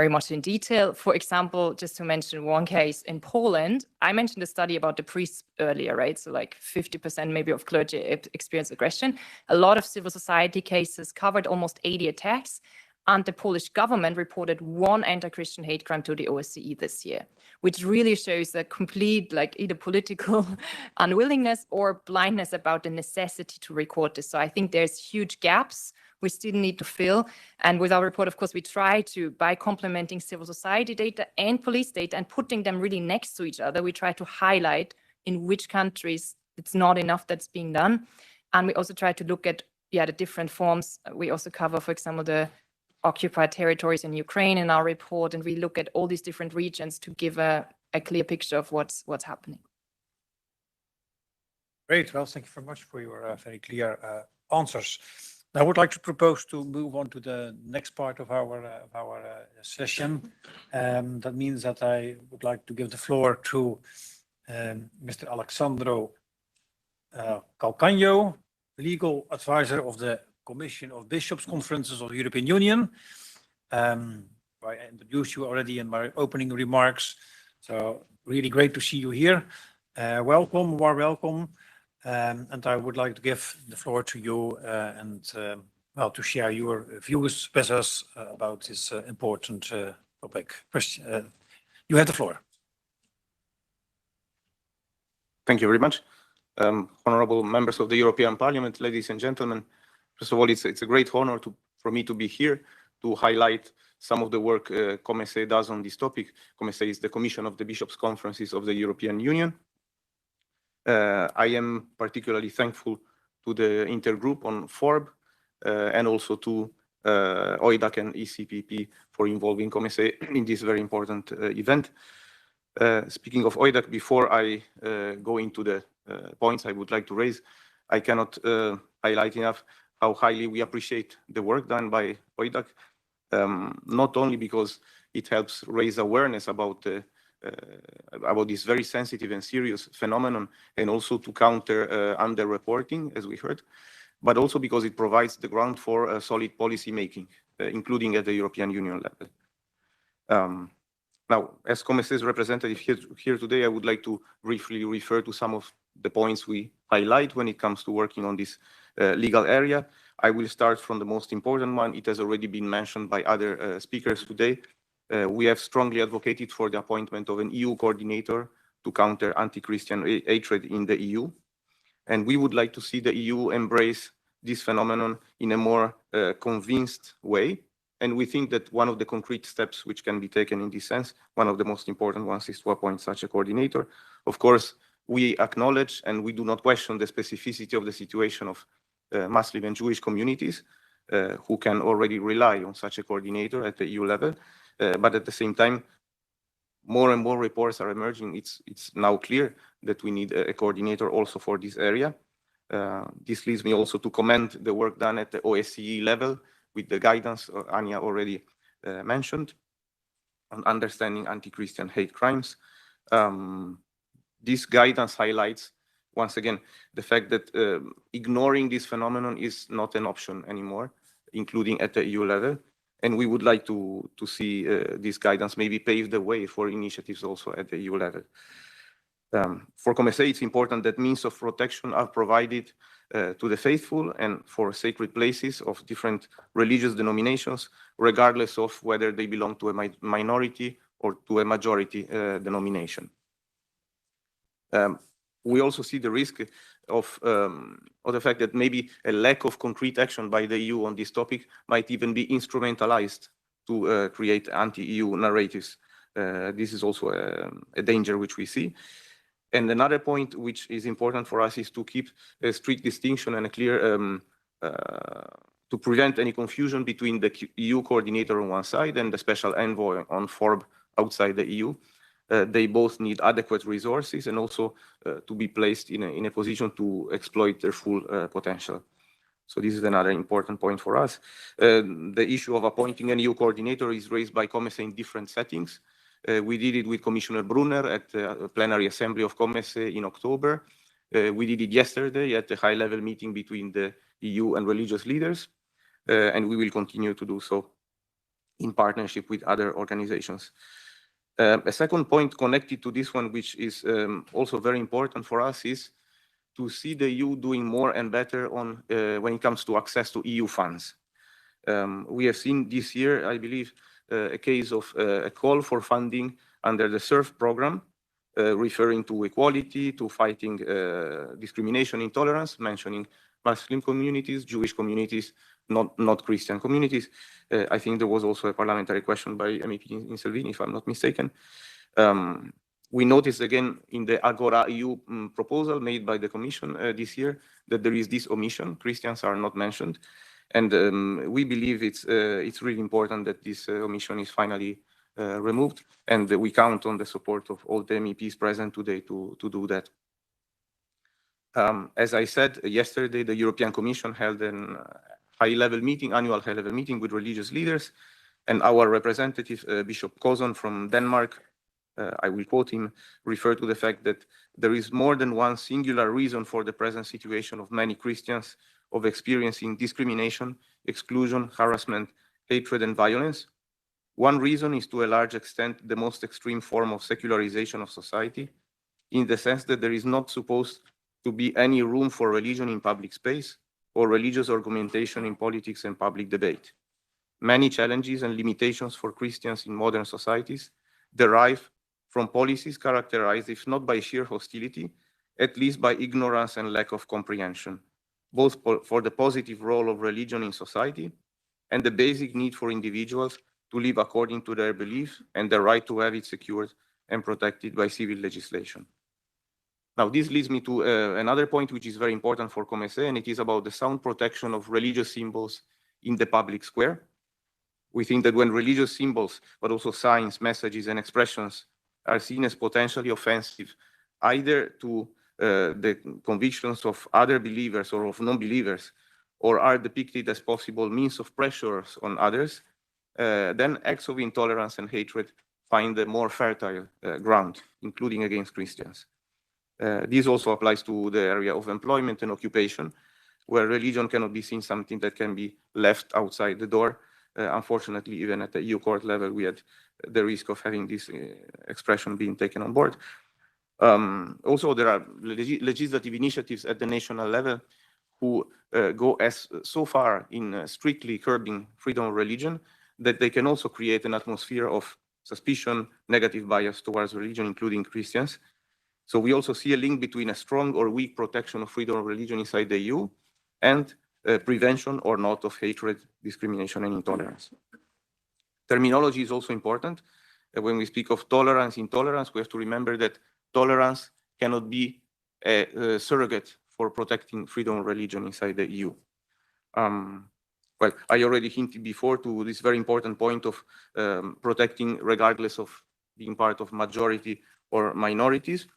much in detail. For example, just to mention one case in Poland, I mentioned a study about the priests earlier, right? So like 50% maybe of clergy experience aggression. A lot of civil society cases covered almost 80 attacks. And the Polish government reported one anti-Christian hate crime to the OSCE this year, which really shows a complete, like, either political unwillingness or blindness about the necessity to record this. So I think there's huge gaps we still need to fill. And with our report, of course, we try to, by complementing civil society data and police data and putting them really next to each other, we try to highlight in which countries it's not enough that's being done. And we also try to look at, the different forms. We also cover, for example, the occupied territories in Ukraine in our report, and we look at all these different regions to give a clear picture of what's happening. Great. Well, thank you very much for your very clear answers. I would like to propose to move on to the next part of our session. That means that I would like to give the floor to Mr. Alexandro Calcagno, legal advisor of the Commission of Bishops' Conferences of the European Union. I introduced you already in my opening remarks, so really great to see you here. Welcome, warm welcome. And I would like to give the floor to you and to share your views with us about this important topic. Christian, you have the floor. Thank you very much. Honorable members of the European Parliament, ladies and gentlemen. First of all, it's a great honor for me to be here to highlight some of the work COMECE does on this topic. COMECE is the Commission of the Bishops' Conferences of the European Union. I am particularly thankful to the Intergroup on FORB and also to OIDAC and ECPP for involving COMECE in this very important event. Speaking of OIDAC, before I go into the points I would like to raise, I cannot highlight enough how highly we appreciate the work done by OIDAC, not only because it helps raise awareness about this very sensitive and serious phenomenon, and also to counter underreporting, as we heard, but also because it provides the ground for solid policy making, including at the European Union level. Now, as COMES's representative here today, I would like to briefly refer to some of the points we highlight when it comes to working on this legal area. I will start from the most important one. It has already been mentioned by other speakers today. We have strongly advocated for the appointment of an EU coordinator to counter anti-Christian hatred in the EU. And we would like to see the EU embrace this phenomenon in a more convinced way. And we think that one of the concrete steps which can be taken in this sense, one of the most important ones, is to appoint such a coordinator. Of course, we acknowledge and we do not question the specificity of the situation of Muslim and Jewish communities who can already rely on such a coordinator at the EU level. But at the same time, more and more reports are emerging. It's now clear that we need a coordinator also for this area. This leads me also to commend the work done at the OSCE level with the guidance Anya already mentioned on understanding anti-Christian hate crimes. This guidance highlights, once again, the fact that ignoring this phenomenon is not an option anymore, including at the EU level. And we would like to see this guidance maybe pave the way for initiatives also at the EU level. For COMESE, it's important that means of protection are provided to the faithful and for sacred places of different religious denominations, regardless of whether they belong to a minority or to a majority denomination. We also see the risk of the fact that maybe a lack of concrete action by the EU on this topic might even be instrumentalized to create anti-EU narratives. This is also a danger which we see. And another point which is important for us is to keep a strict distinction and a clear, to prevent any confusion between the EU coordinator on one side and the special envoy on FORB outside the EU. They both need adequate resources and also to be placed in a position to exploit their full potential. So this is another important point for us. The issue of appointing an EU coordinator is raised by COMESE in different settings. We did it with Commissioner Brunner at the plenary assembly of COMESE in October. We did it yesterday at the high-level meeting between the EU and religious leaders, and we will continue to do so in partnership with other organizations. A second point connected to this one, which is also very important for us, is to see the EU doing more and better on when it comes to access to EU funds. We have seen this year, I believe, a case of a call for funding under the SURF program, referring to equality, to fighting discrimination, intolerance, mentioning Muslim communities, Jewish communities, not Christian communities. I think there was also a parliamentary question by MEP in Salvini, if I'm not mistaken. We noticed again in the Agora EU proposal made by the Commission this year that there is this omission. Christians are not mentioned. And we believe it's really important that this omission is finally removed, and we count on the support of all the MEPs present today to do that. As I said yesterday, the European Commission held an high-level meeting, annual high-level meeting with religious leaders, and our representative, Bishop Kozon from Denmark, I will quote him, referred to the fact that there is more than one singular reason for the present situation of many Christians of experiencing discrimination, exclusion, harassment, hatred, and violence. One reason is to a large extent the most extreme form of secularization of society, in the sense that there is not supposed to be any room for religion in public space or religious argumentation in politics and public debate. Many challenges and limitations for Christians in modern societies derive from policies characterized, if not by sheer hostility, at least by ignorance and lack of comprehension, both for the positive role of religion in society and the basic need for individuals to live according to their beliefs and the right to have it secured and protected by civil legislation. Now, this leads me to another point which is very important for COMESE, and it is about the sound protection of religious symbols in the public square. We think that when religious symbols, but also signs, messages, and expressions are seen as potentially offensive, either to the convictions of other believers or of non-believers, or are depicted as possible means of pressures on others, then acts of intolerance and hatred find a more fertile ground, including against Christians. This also applies to the area of employment and occupation, where religion cannot be seen something that can be left outside the door. Unfortunately, even at the EU court level, we had the risk of having this expression being taken on board. Also, there are legislative initiatives at the national level who go so far in strictly curbing freedom of religion that they can also create an atmosphere of suspicion, negative bias towards religion, including Christians. So we also see a link between a strong or weak protection of freedom of religion inside the EU and prevention or not of hatred, discrimination, and intolerance. Terminology is also important. When we speak of tolerance, intolerance, we have to remember that tolerance cannot be a surrogate for protecting freedom of religion inside the EU. Well, I already hinted before to this very important point of protecting regardless of being part of majority or minorities.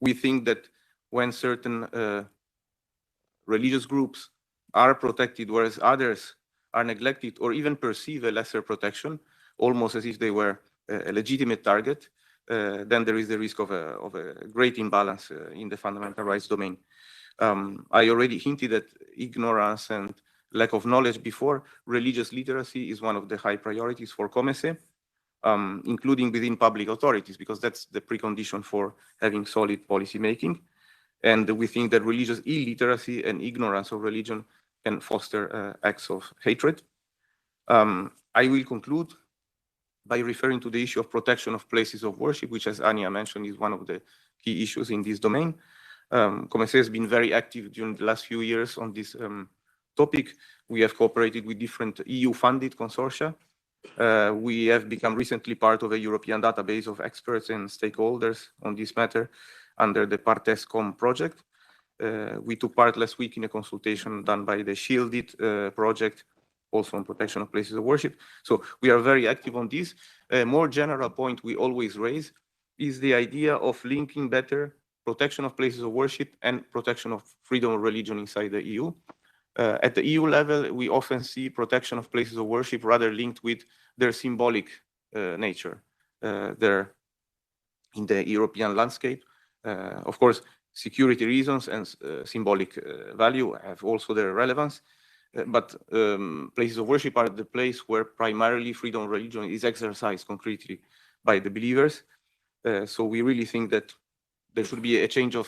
We think that when certain religious groups are protected, whereas others are neglected or even perceive a lesser protection, almost as if they were a legitimate target, then there is the risk of a great imbalance in the fundamental rights domain. I already hinted at ignorance and lack of knowledge before. Religious literacy is one of the high priorities for COMECE, including within public authorities, because that's the precondition for having solid policy making. And we think that religious illiteracy and ignorance of religion can foster acts of hatred. I will conclude by referring to the issue of protection of places of worship, which, as Anya mentioned, is one of the key issues in this domain. COMECE has been very active during the last few years on this topic. We have cooperated with different EU-funded consortia. We have become recently part of a European database of experts and stakeholders on this matter under the PARTESCOM project. We took part last week in a consultation done by the Shielded project, also on protection of places of worship. So we are very active on this. A more general point we always raise is the idea of linking better protection of places of worship and protection of freedom of religion inside the EU. At the EU level, we often see protection of places of worship rather linked with their symbolic nature. They're in the European landscape. Of course, security reasons and symbolic value have also their relevance. But places of worship are the place where primarily freedom of religion is exercised concretely by the believers. So we really think that there should be a change of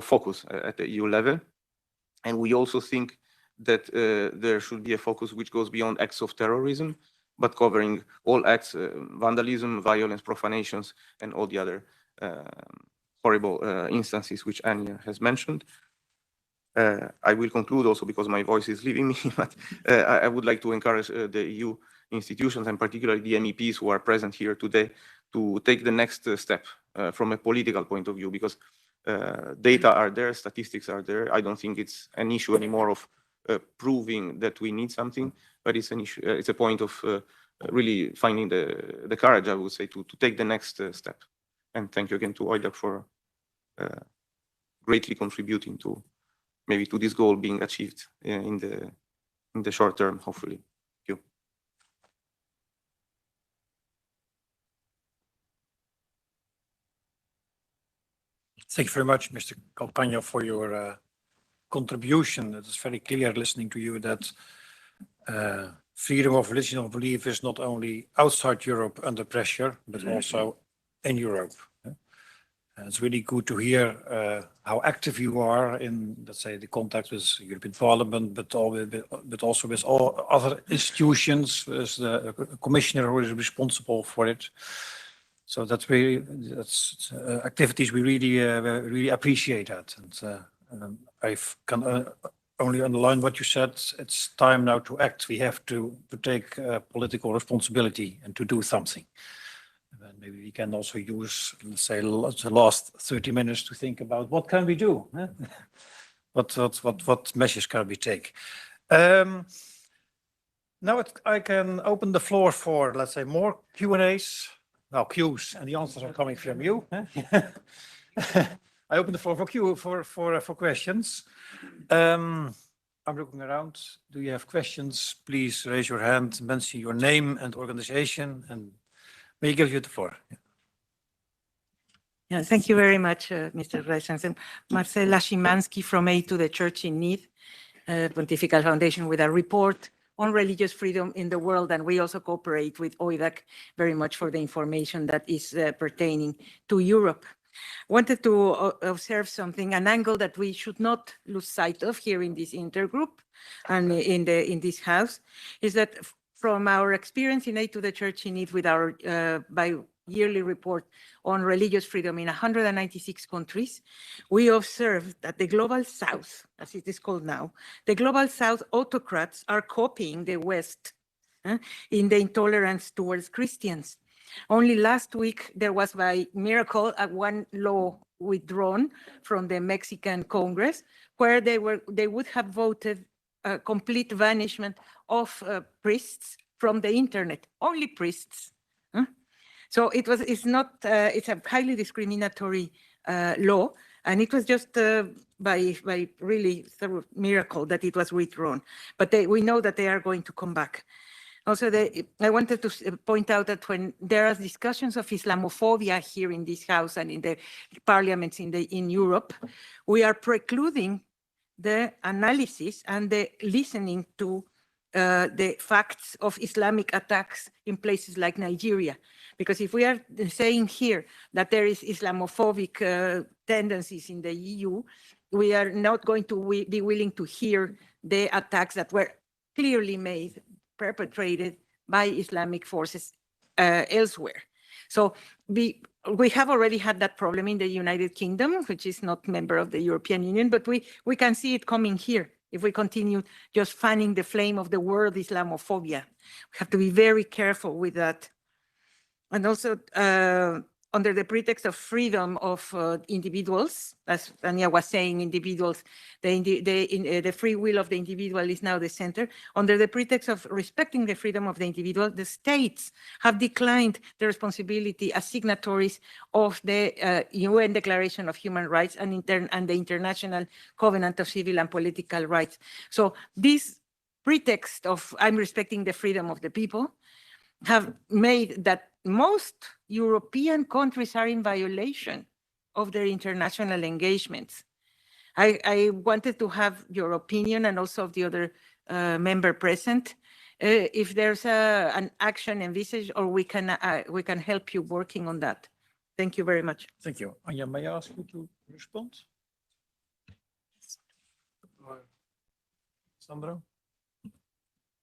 focus at the EU level. And we also think that there should be a focus which goes beyond acts of terrorism, but covering all acts, vandalism, violence, profanations, and all the other horrible instances which Anya has mentioned. I will conclude also because my voice is leaving me, but I would like to encourage the EU institutions and particularly the MEPs who are present here today to take the next step from a political point of view, because data are there, statistics are there. I don't think it's an issue anymore of proving that we need something, but it's an issue. It's a point of really finding the courage, I would say, to take the next step. And thank you again to OIDAC for greatly contributing to maybe to this goal being achieved in the short term, hopefully. Thank you. Thank you very much, Mr. Calpagno, for your contribution. It is very clear listening to you that freedom of religion or belief is not only outside Europe under pressure, but also in Europe. It's really good to hear how active you are in, let's say, the contact with the European Parliament, but also with all other institutions, as the commissioner who is responsible for it. So that's activities we really appreciate that. And I can only underline what you said. It's time now to act. We have to take political responsibility and to do something. And maybe we can also use, let's say, the last 30 minutes to think about what can we do? What measures can we take? Now I can open the floor for, let's say, more Q&As. Well, Qs, and the answers are coming from you. I open the floor for questions. I'm looking around. Do you have questions? Please raise your hand, mention your name and organization, and may I give you the floor? Yeah, thank you very much, Mr. Reichensen. Marcela Szymanski from Aid to the Church in Need, Pontifical Foundation, with a report on religious freedom in the world. And we also cooperate with OIDAC very much for the information that is pertaining to Europe. Wanted to observe something, an angle that we should not lose sight of here in this intergroup and in this house, is that from our experience in Aid to the Church in Need with our yearly report on religious freedom in 196 countries, we observed that the Global South, as it is called now, the Global South autocrats are copying the West in the intolerance towards Christians. Only last week, there was by miracle one law withdrawn from the Mexican Congress, where they would have voted a complete banishment of priests from the internet, only priests. So it's a highly discriminatory law, and it was just by really through miracle that it was withdrawn. But we know that they are going to come back. Also, I wanted to point out that when there are discussions of Islamophobia here in this house and in the parliaments in Europe, we are precluding the analysis and the listening to the facts of Islamic attacks in places like Nigeria. Because if we are saying here that there is Islamophobic tendencies in the EU, we are not going to be willing to hear the attacks that were clearly perpetrated by Islamic forces elsewhere. So we have already had that problem in the United Kingdom, which is not a member of the European Union, but we can see it coming here if we continue just fanning the flame of the word Islamophobia. We have to be very careful with that. And also, under the pretext of freedom of individuals, as Anya was saying, individuals, the free will of the individual is now the center. Under the pretext of respecting the freedom of the individual, the states have declined the responsibility as signatories of the UN Declaration of Human Rights and the International Covenant of Civil and Political Rights. So this pretext of I'm respecting the freedom of the people have made that most European countries are in violation of their international engagements. I wanted to have your opinion and also of the other member present, if there's an action envisaged or we can help you working on that. Thank you very much. Thank you. Anja, may I ask you to respond? Sandra?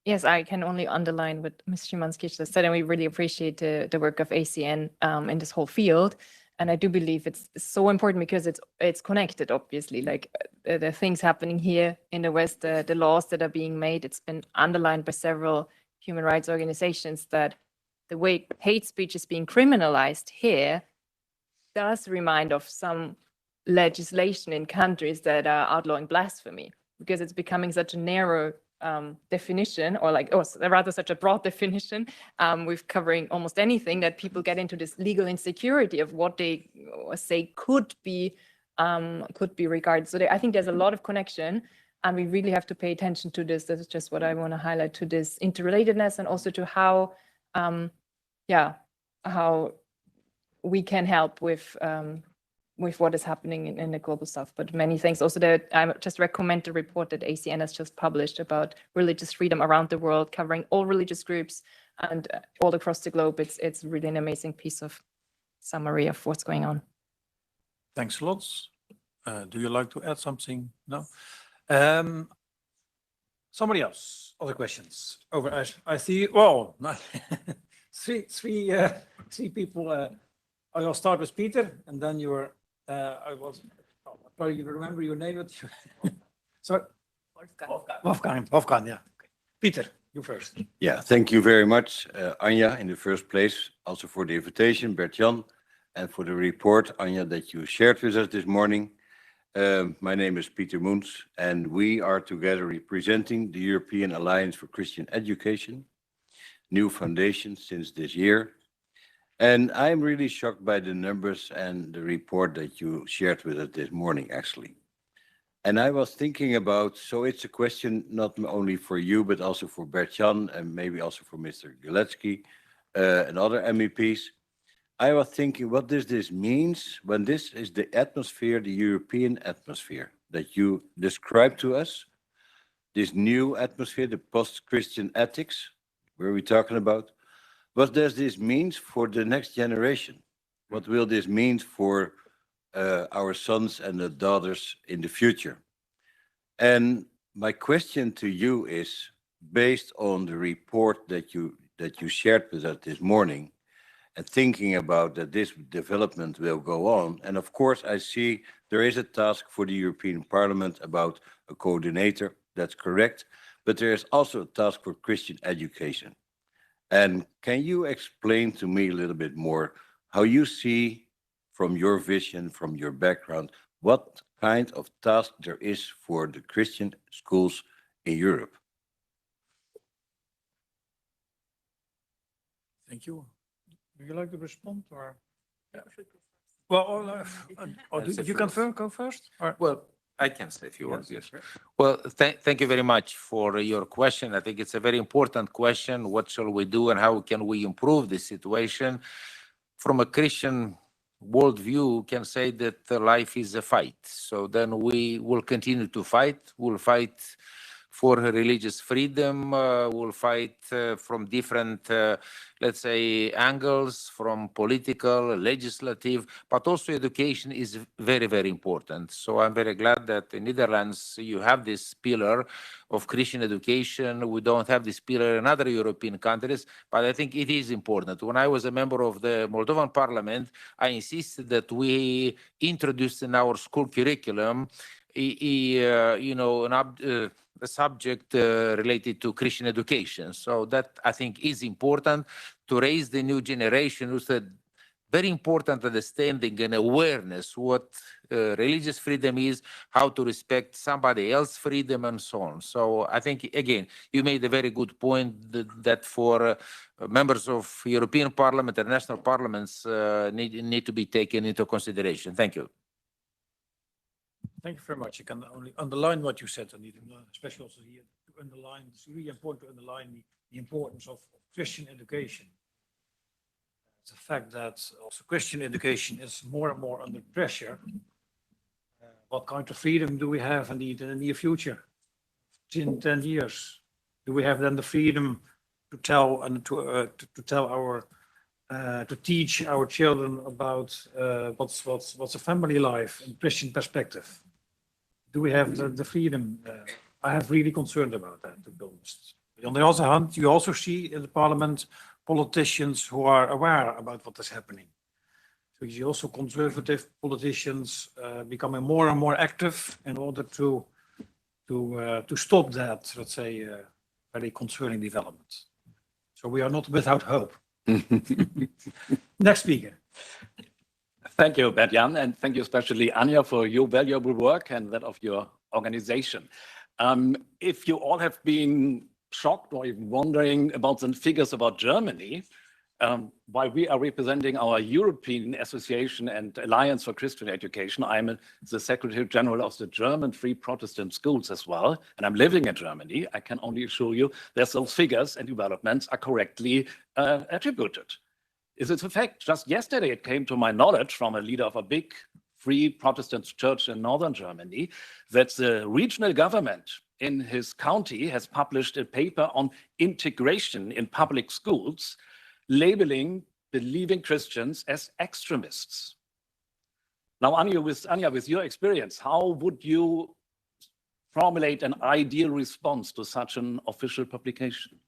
Yes, I can only underline what Ms. Szymanski just said, and we really appreciate the work of ACN in this whole field. And I do believe it's so important because it's connected, obviously, like the things happening here in the West, the laws that are being made. It's been underlined by several human rights organizations that the way hate speech is being criminalized here does remind of some legislation in countries that are outlawing blasphemy, because it's becoming such a narrow definition, or rather such a broad definition, with covering almost anything, that people get into this legal insecurity of what they say could be regarded. So I think there's a lot of connection, and we really have to pay attention to this. That's just what I want to highlight, to this interrelatedness, and also to how we can help with what is happening in the global south. But many thanks. Also, I just recommend the report that ACN has just published about religious freedom around the world, covering all religious groups and all across the globe. It's really an amazing piece of summary of what's going on. Thanks a lot. Do you like to add something? No? Somebody else, other questions? Over, I see, well, three people. I will start with Peter, and then probably you remember your name. Sorry. Wolfgang, yeah. Okay. Peter, you first. Yeah, thank you very much, Anja, in the first place, also for the invitation, Bert-Jan, and for the report, Anja, that you shared with us this morning. My name is Peter Moens, and we are together representing the European Alliance for Christian Education, new foundation since this year. And I'm really shocked by the numbers and the report that you shared with us this morning, actually. And I was thinking about, so it's a question not only for you, but also for Bert-Jan and maybe also for Mr. Galetsky and other MEPs. I was thinking, what does this mean when this is the atmosphere, the European atmosphere that you described to us, this new atmosphere, the post-Christian ethics, where we're talking about? What does this mean for the next generation? What will this mean for our sons and the daughters in the future? And my question to you is, based on the report that you shared with us this morning, and thinking about that this development will go on. And of course, I see there is a task for the European Parliament about a coordinator, that's correct, but there is also a task for Christian education. And can you explain to me a little bit more how you see, from your vision, from your background, what kind of task there is for the Christian schools in Europe? Thank you. Would you like to respond or? Well, you can go first? Or? Well, I can say a few words, yes. Well, thank you very much for your question. I think it's a very important question. What shall we do and how can we improve this situation? From a Christian worldview, can say that life is a fight. So then we will continue to fight. We'll fight for religious freedom. We'll fight from different, let's say, angles, from political, legislative, but also education is very, very important. So I'm very glad that in Netherlands you have this pillar of Christian education. We don't have this pillar in other European countries, but I think it is important. When I was a member of the Moldovan parliament, I insisted that we introduced in our school curriculum a subject related to Christian education. So that I think is important to raise the new generation with a very important understanding and awareness what religious freedom is, how to respect somebody else's freedom and so on. So I think, again, you made a very good point that for members of European Parliament and national parliaments need to be taken into consideration. Thank you. Thank you very much. I can only underline what you said, Anita, especially also here to underline, it's really important to underline the importance of Christian education. It's a fact that also Christian education is more and more under pressure. What kind of freedom do we have indeed in the near future? In 10 years, do we have then the freedom to tell and to teach our children about what's a family life in Christian perspective? Do we have the freedom? I have really concerned about that, to be honest. On the other hand, you also see in the parliament politicians who are aware about what is happening. So you see also conservative politicians becoming more and more active in order to stop that, let's say, very concerning development. So we are not without hope. Next speaker. Thank you, Bert-Jan, and thank you especially, Anja, for your valuable work and that of your organization. If you all have been shocked or even wondering about the figures about Germany, while we are representing our European Association and Alliance for Christian Education, I'm the Secretary General of the German Free Protestant Schools as well, and I'm living in Germany. I can only assure you that those figures and developments are correctly attributed. Is it a fact? Just yesterday, it came to my knowledge from a leader of a big Free Protestant church in northern Germany that the regional government in his county has published a paper on integration in public schools, labeling believing Christians as extremists. Now, Anja, with your experience, how would you formulate an ideal response to such an official publication?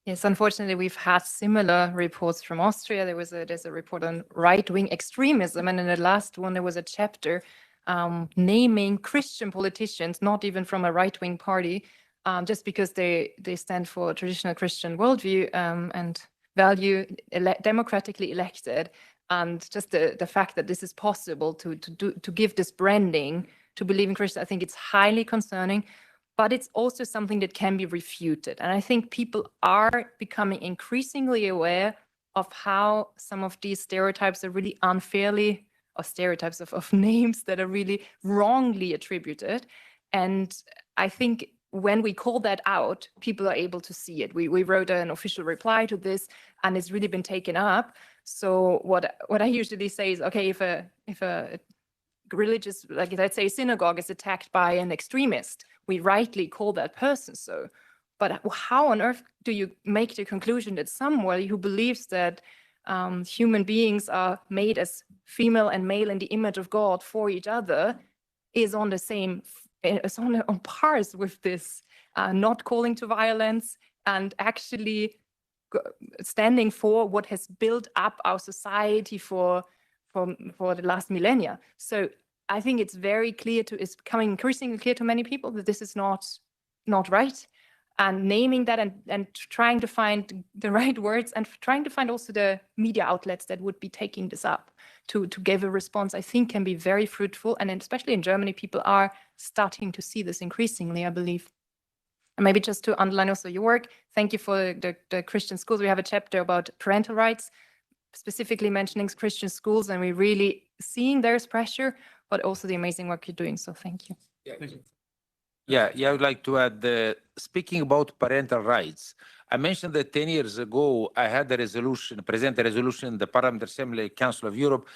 Yes, unfortunately, we've had similar reports from Austria. There's a report on right-wing extremism, and in the last one, there was a chapter naming Christian politicians, not even from a right-wing party, just because they stand for traditional Christian worldview and value democratically elected, And just the fact that this is possible to give this branding to believing Christians, I think it's highly concerning, but it's also something that can be refuted. And I think people are becoming increasingly aware of how some of these stereotypes are really unfairly, or stereotypes of names that are really wrongly attributed. And I think when we call that out, people are able to see it. We wrote an official reply to this, and it's really been taken up. So what I usually say is, okay, if a religious, like let's say a synagogue is attacked by an extremist, we rightly call that person so. But how on earth do you make the conclusion that somebody who believes that human beings are made as female and male in the image of God for each other is on the same, is on pars with this, not calling to violence and actually standing for what has built up our society for the last millennia. So I think it's very clear it's becoming increasingly clear to many people that this is not right. And naming that and trying to find the right words and trying to find also the media outlets that would be taking this up to give a response, I think can be very fruitful. And especially in Germany, people are starting to see this increasingly, I believe. And maybe just to underline also your work, thank you for the Christian schools. We have a chapter about parental rights, specifically mentioning Christian schools, and we're really seeing there's pressure, but also the amazing work you're doing. So thank you. Thank you. Yeah, I would like to add, speaking about parental rights, I mentioned that 10 years ago, I had a resolution, present a resolution in the Parliamentary Assembly Council of Europe.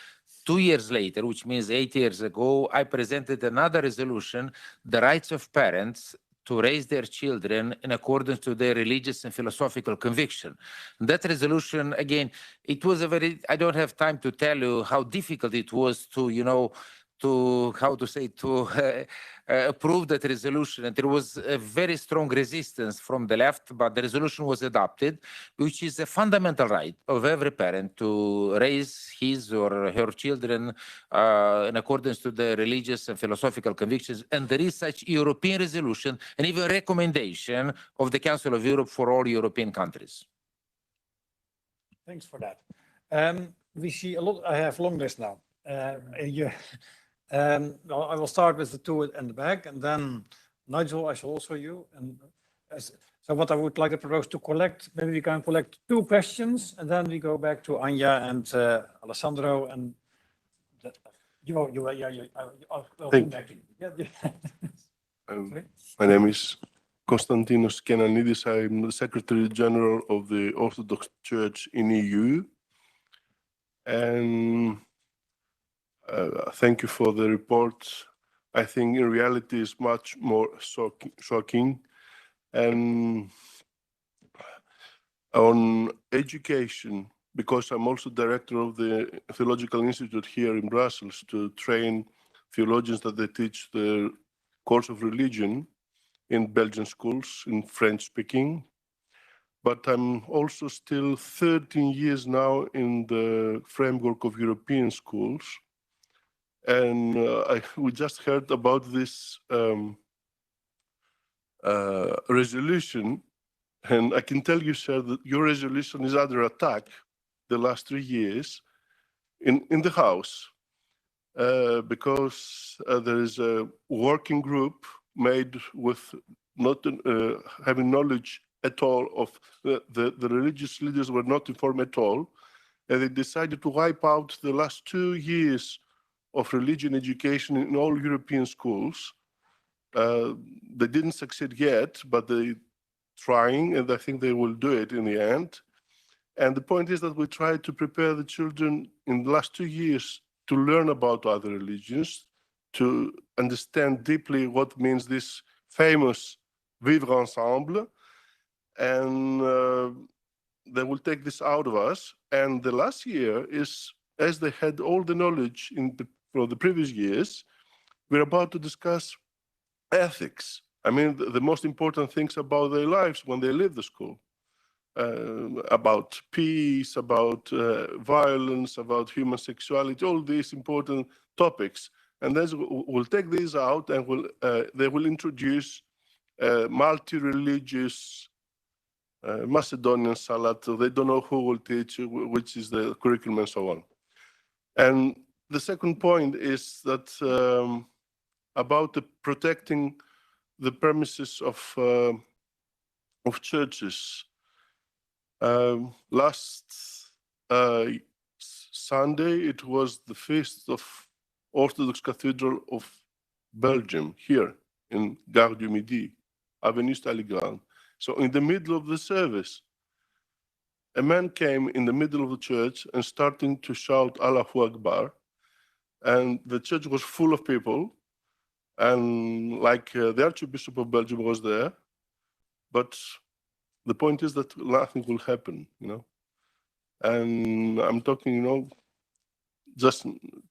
2 years later, which means 8 years ago, I presented another resolution, the rights of parents to raise their children in accordance to their religious and philosophical conviction. That resolution, again, it was a very, I don't have time to tell you how difficult it was to, approve that resolution. And there was a very strong resistance from the left, but the resolution was adopted, which is a fundamental right of every parent to raise his or her children in accordance to their religious and philosophical convictions. And there is such European resolution and even recommendation of the Council of Europe for all European countries. Thanks for that. We see a lot. I have long list now. I will start with the two in the back, and then Nigel, I shall also you. And so what I would like to propose to collect, maybe we can collect 2 questions, and then we go back to Anja and Alessandro, and I'll come back to you. My name is Konstantinos Kenanidis. I'm the Secretary General of the Orthodox Church in EU. And thank you for the report. I think in reality it's much more shocking. And on education, because I'm also director of the Theological Institute here in Brussels to train theologians that they teach the course of religion in Belgian schools in French speaking. But I'm also still 13 years now in the framework of European schools. And we just heard about this resolution, and I can tell you, sir, that your resolution is under attack the last 3 years in the House, because there is a working group made with not having knowledge at all of the religious leaders were not informed at all, and they decided to wipe out the last 2 years of religion education in all European schools. They didn't succeed yet, but they're trying, and I think they will do it in the end. And the point is that we try to prepare the children in the last 2 years to learn about other religions, to understand deeply what means this famous vivre ensemble, and they will take this out of us. And the last year is, as they had all the knowledge from the previous years, we're about to discuss ethics. I mean, the most important things about their lives when they leave the school, about peace, about violence, about human sexuality, all these important topics. And then we'll take these out, and they will introduce multi-religious Macedonian Salat. They don't know who will teach, which is the curriculum and so on. And the second point is that about protecting the premises of churches. Last Sunday, it was the feast of Orthodox Cathedral of Belgium here in Gare du Midi, Avenue Stalingrad. So in the middle of the service, a man came in the middle of the church and starting to shout Allahu Akbar. And the church was full of people. And like the Archbishop of Belgium was there. But the point is that nothing will happen, you know. And I'm talking, you know, just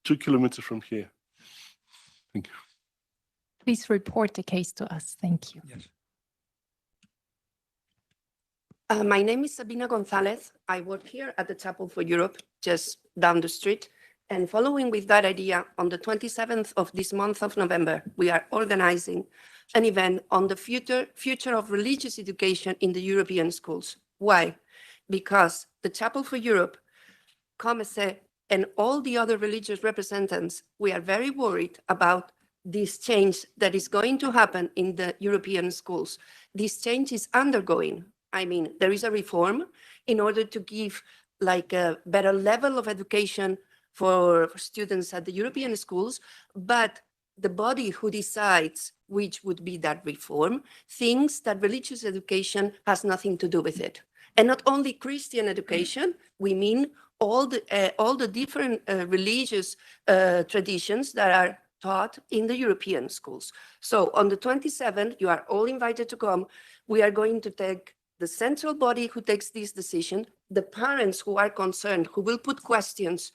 2 kilometers from here. Thank you. Please report the case to us. Thank you. Yes. My name is Sabina Gonzalez. I work here at the Chapel for Europe, just down the street. And following with that idea, on the 27th of this month of November, we are organizing an event on the future of religious education in the European schools. Why? Because the Chapel for Europe, COMECE, and all the other religious representatives, we are very worried about this change that is going to happen in the European schools. This change is undergoing. I mean, there is a reform in order to give like a better level of education for students at the European schools, but the body who decides which would be that reform thinks that religious education has nothing to do with it. And not only Christian education, we mean all the different religious traditions that are taught in the European schools. So on the 27th, you are all invited to come. We are going to take the central body who takes this decision, the parents who are concerned, who will put questions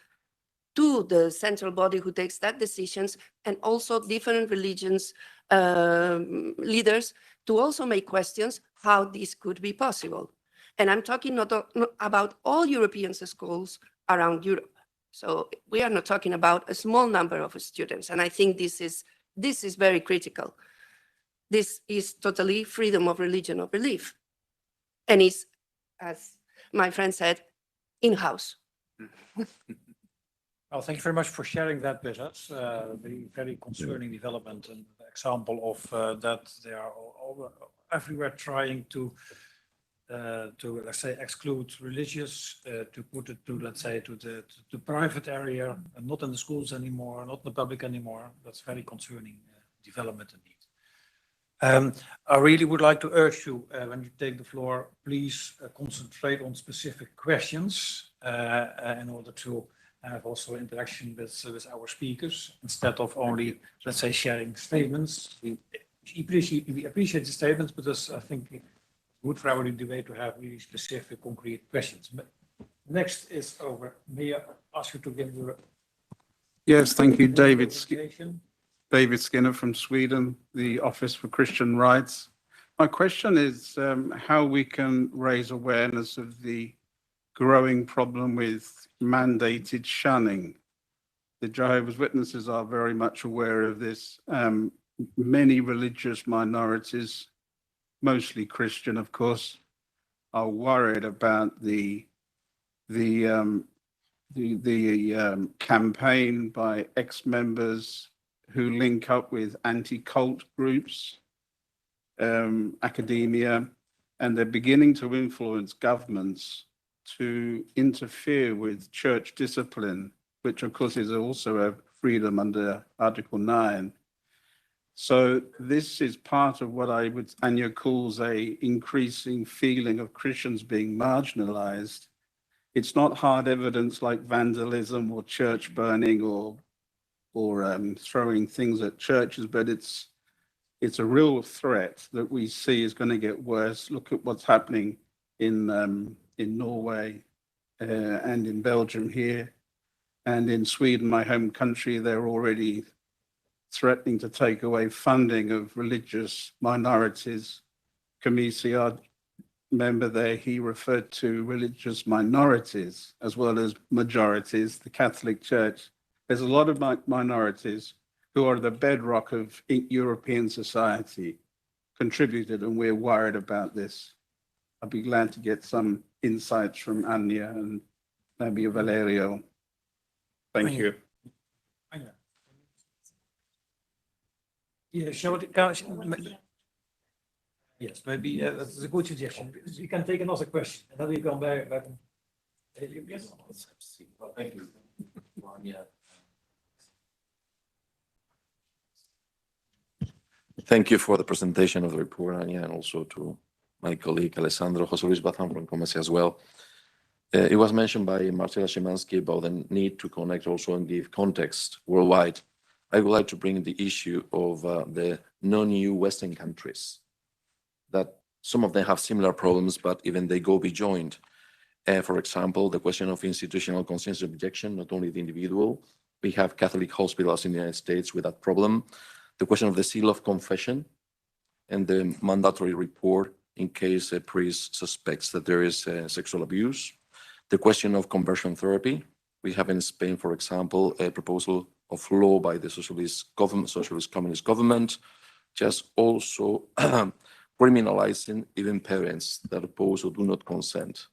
to the central body who takes that decisions, and also different religions leaders to also make questions how this could be possible. And I'm talking not about all European schools around Europe. So we are not talking about a small number of students. And I think this is very critical. This is totally freedom of religion or belief. And it's, as my friend said, in-house. Well, thank you very much for sharing that with us. Very, very concerning development and example of that they are all everywhere trying to let's say exclude religious, to put it to let's say to the private area, and not in the schools anymore, not in the public anymore. That's very concerning development indeed. I really would like to urge you when you take the floor, please concentrate on specific questions in order to have also interaction with our speakers instead of only, let's say, sharing statements. We appreciate the statements, but I think it's good for our debate to have really specific, concrete questions. But next is over. May I ask you to give your... Yes, thank you, David Skinner from Sweden, the Office for Christian Rights. My question is how we can raise awareness of the growing problem with mandated shunning. The Jehovah's Witnesses are very much aware of this. Many religious minorities, mostly Christian, of course, are worried about the campaign by ex-members who link up with anti-cult groups, academia, and they're beginning to influence governments to interfere with church discipline, which of course is also a freedom under Article 9. So this is part of what Anya calls a increasing feeling of Christians being marginalized. It's not hard evidence like vandalism or church burning or throwing things at churches, but it's a real threat that we see is going to get worse. Look at what's happening in Norway and in Belgium here, and in Sweden, my home country. They're already threatening to take away funding of religious minorities. Kamisi, our member there, he referred to religious minorities as well as majorities, the Catholic Church. There's a lot of minorities who are the bedrock of European society contributed, and we're worried about this. I'd be glad to get some insights from Anya and maybe Valerio. Thank you. Yeah, yes, maybe that's a good suggestion. You can take another question and then we come back. Yes. Thank you. Thank you for the presentation of the report, Anya, and also to my colleague Alessandro José Luis Bazán from Commerce as well. It was mentioned by Marcela Szymanski about the need to connect also and give context worldwide. I would like to bring the issue of the non-EU Western countries, that some of them have similar problems, but even they go beyond. For example, the question of institutional consent objection, not only the individual. We have Catholic hospitals in the United States with that problem. The question of the seal of confession and the mandatory report in case a priest suspects that there is sexual abuse. The question of conversion therapy. We have in Spain, for example, a proposal of law by the socialist communist government, just also criminalizing even parents that oppose or do not consent.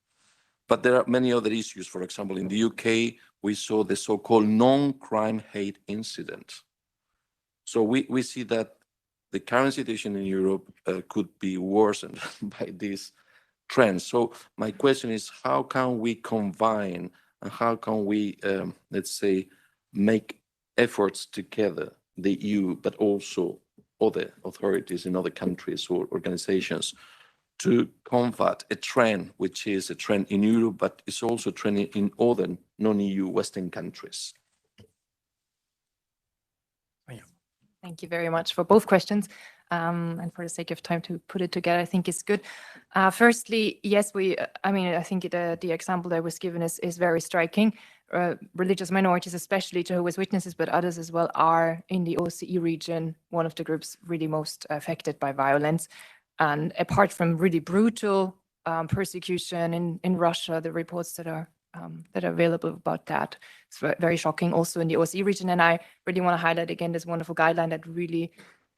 But there are many other issues. For example, in the UK, we saw the so-called non-crime hate incident. So we see that the current situation in Europe could be worsened by this trend. So my question is, how can we combine and how can we, let's say, make efforts together, the EU, but also other authorities in other countries or organizations, to combat a trend which is a trend in Europe, but it's also a trend in other non-EU Western countries? Thank you very much for both questions. And for the sake of time to put it together, I think it's good. Firstly, yes, I think the example that was given is very striking. Religious minorities, especially Jehovah's Witnesses, but others as well, are in the OSCE region, one of the groups really most affected by violence. And apart from really brutal persecution in Russia, the reports that are available about that, it's very shocking also in the OSCE region. And I really want to highlight again this wonderful guideline that really,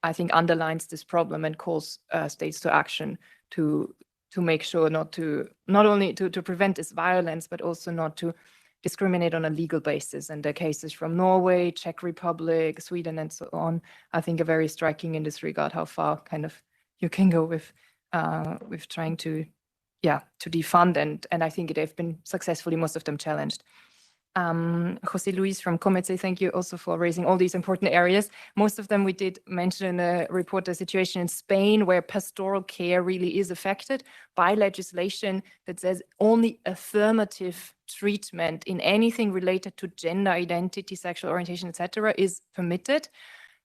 I think, underlines this problem and calls states to action to make sure not only to prevent this violence, but also not to discriminate on a legal basis. And the cases from Norway, Czech Republic, Sweden, and so on, I think are very striking in this regard, how far kind of you can go with trying to defund, and I think they've been successfully, most of them, challenged. José Luis from Cometse, thank you also for raising all these important areas. Most of them we did mention in the report, the situation in Spain, where pastoral care really is affected by legislation that says only affirmative treatment in anything related to gender identity, sexual orientation, etc., is permitted.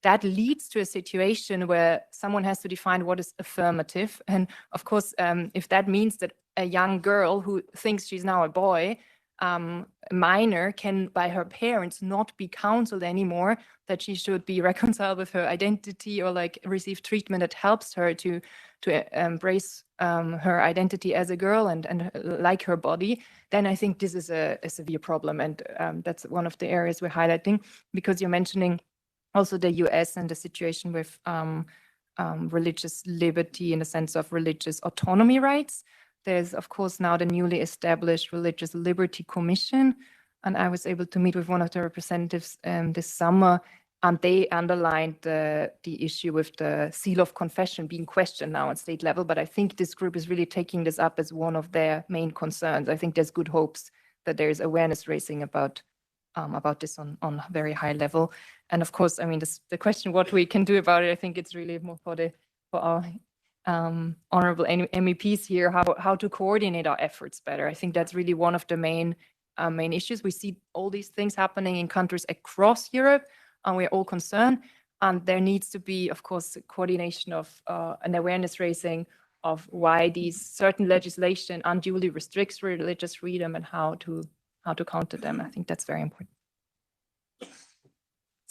That leads to a situation where someone has to define what is affirmative. And of course, if that means that a young girl who thinks she's now a boy, a minor, can by her parents not be counseled anymore that she should be reconciled with her identity or like receive treatment that helps her to embrace her identity as a girl and like her body, then I think this is a severe problem. And that's one of the areas we're highlighting, because you're mentioning also the US and the situation with religious liberty in the sense of religious autonomy rights. There's, of course, now the newly established Religious Liberty Commission, and I was able to meet with one of the representatives this summer, and they underlined the issue with the seal of confession being questioned now at state level. But I think this group is really taking this up as one of their main concerns. I think there's good hopes that there is awareness raising about this on a very high level. And of course, I mean, the question what we can do about it, I think it's really more for our honorable MEPs here, how to coordinate our efforts better. I think that's really one of the main issues. We see all these things happening in countries across Europe, and we're all concerned. And there needs to be, of course, coordination of an awareness raising of why these certain legislation unduly restricts religious freedom and how to counter them. I think that's very important.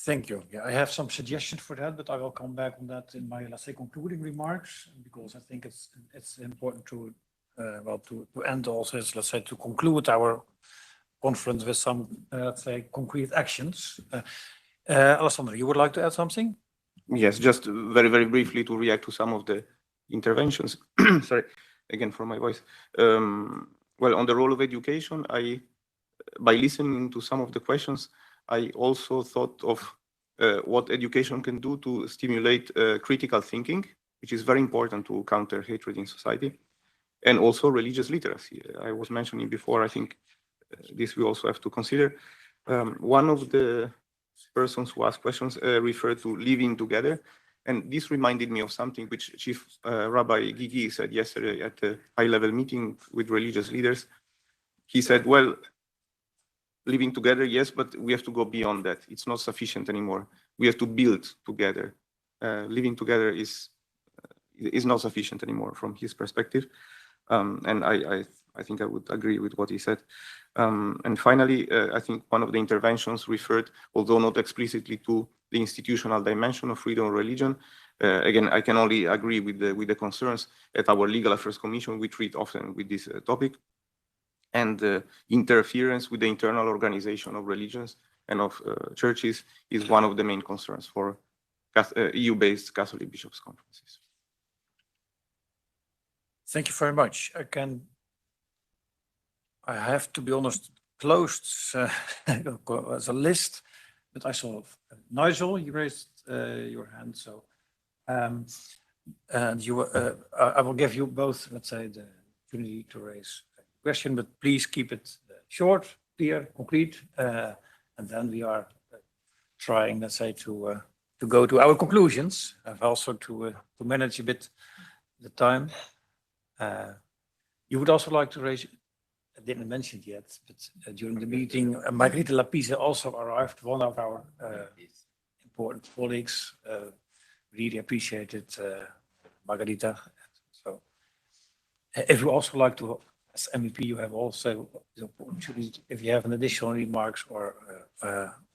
Thank you. Yeah, I have some suggestions for that, but I will come back on that in my, let's say, concluding remarks, because I think it's important to end also, let's say, to conclude our conference with some, let's say, concrete actions. Alessandro, you would like to add something? Yes, just very, very briefly to react to some of the interventions. Sorry, again for my voice. Well, on the role of education, by listening to some of the questions, I also thought of what education can do to stimulate critical thinking, which is very important to counter hatred in society, and also religious literacy. I was mentioning before, I think this we also have to consider. One of the persons who asked questions referred to living together. And this reminded me of something which Chief Rabbi Gigi said yesterday at a high-level meeting with religious leaders. He said, well, living together, yes, but we have to go beyond that. It's not sufficient anymore. We have to build together. Living together is not sufficient anymore from his perspective. And I think I would agree with what he said. And finally, I think one of the interventions referred, although not explicitly, to the institutional dimension of freedom of religion. Again, I can only agree with the concerns. At our Legal Affairs Commission, we treat often with this topic. And interference with the internal organization of religions and of churches is one of the main concerns for EU-based Catholic bishops' conferences. Thank you very much. I have to be honest, closed as a list, but I saw Nigel, you raised your hand, so and you, I will give you both, let's say, the opportunity to raise a question, but please keep it short, clear, concrete, and then we are trying, let's say, to go to our conclusions, and also to manage a bit the time. You would also like to raise, I didn't mention it yet, but during the meeting, Margarita Lapisa also arrived, one of our important colleagues. Really appreciated Margarita. So if you also like to, as MEP, you have also the opportunity, if you have an additional remarks or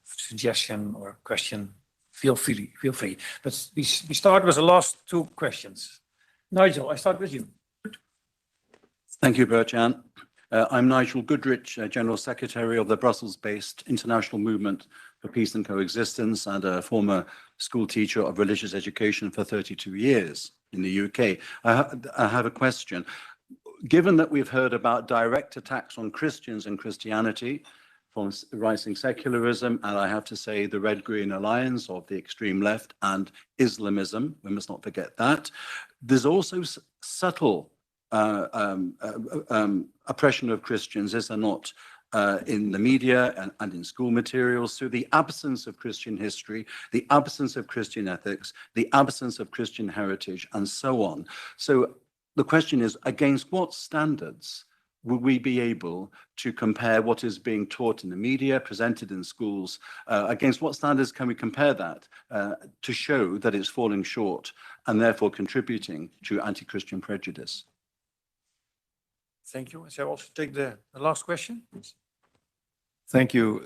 suggestion or question, feel free. But we start with the last two questions. Nigel, I start with you. Thank you, Bertjan. I'm Nigel Goodrich, General Secretary of the Brussels-based International Movement for Peace and Coexistence and a former school teacher of religious education for 32 years in the UK. I have a question. Given that we've heard about direct attacks on Christians and Christianity from rising secularism, and I have to say the Red-Green Alliance of the extreme left and Islamism, we must not forget that, there's also subtle oppression of Christians, is there not, in the media and in school materials, through the absence of Christian history, the absence of Christian ethics, the absence of Christian heritage, and so on. So the question is, against what standards will we be able to compare what is being taught in the media, presented in schools? Against what standards can we compare that to show that it's falling short and therefore contributing to anti-Christian prejudice? Thank you. Shall I also take the last question? Thank you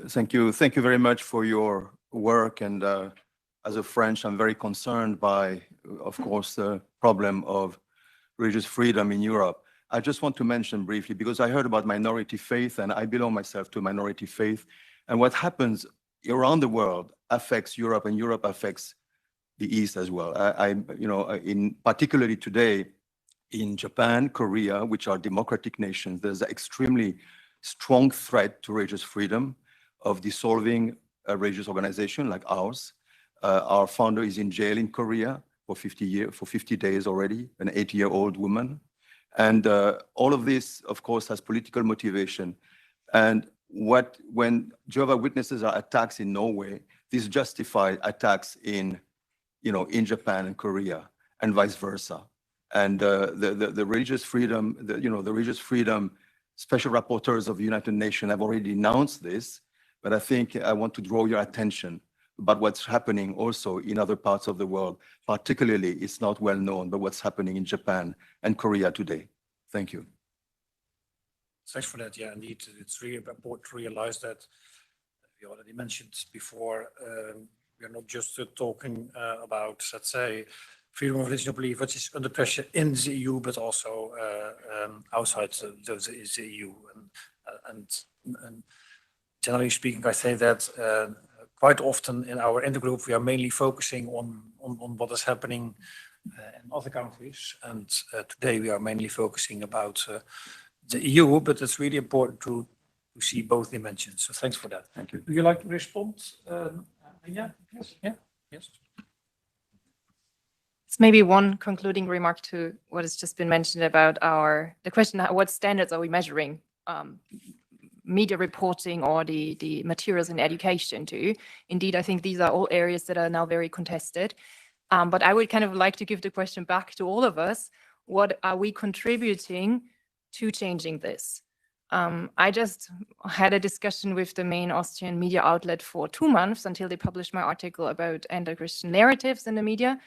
very much for your work. And as a French, I'm very concerned by, of course, the problem of religious freedom in Europe. I just want to mention briefly, because I heard about minority faith, and I belong myself to minority faith. And what happens around the world affects Europe, and Europe affects the East as well. In particularly today, in Japan, Korea, which are democratic nations, there's an extremely strong threat to religious freedom of dissolving a religious organization like ours. Our founder is in jail in Korea for 50 days already, an 8-year-old woman. And all of this, of course, has political motivation. And when Jehovah's Witnesses are attacked in Norway, this justifies attacks in Japan and Korea, and vice versa. And the religious freedom, the religious freedom special rapporteurs of the United Nations have already announced this, but I think I want to draw your attention about what's happening also in other parts of the world. Particularly, it's not well known, but what's happening in Japan and Korea today. Thank you. Thanks for that. Yeah, indeed, it's really important to realize that we already mentioned before, we are not just talking about, let's say, freedom of religion or belief, which is under pressure in the EU, but also outside the EU. And generally speaking, I say that quite often in our intergroup, we are mainly focusing on what is happening in other countries. And today we are mainly focusing about the EU, but it's really important to see both dimensions. So thanks for that. Thank you. Do you like to respond? Yeah. Yes. Yeah. Yes. It's maybe one concluding remark to what has just been mentioned about the question, what standards are we measuring media reporting or the materials in education to? Indeed, I think these are all areas that are now very contested. But I would kind of like to give the question back to all of us. What are we contributing to changing this? I just had a discussion with the main Austrian media outlet for 2 months until they published my article about anti-Christian narratives in the media.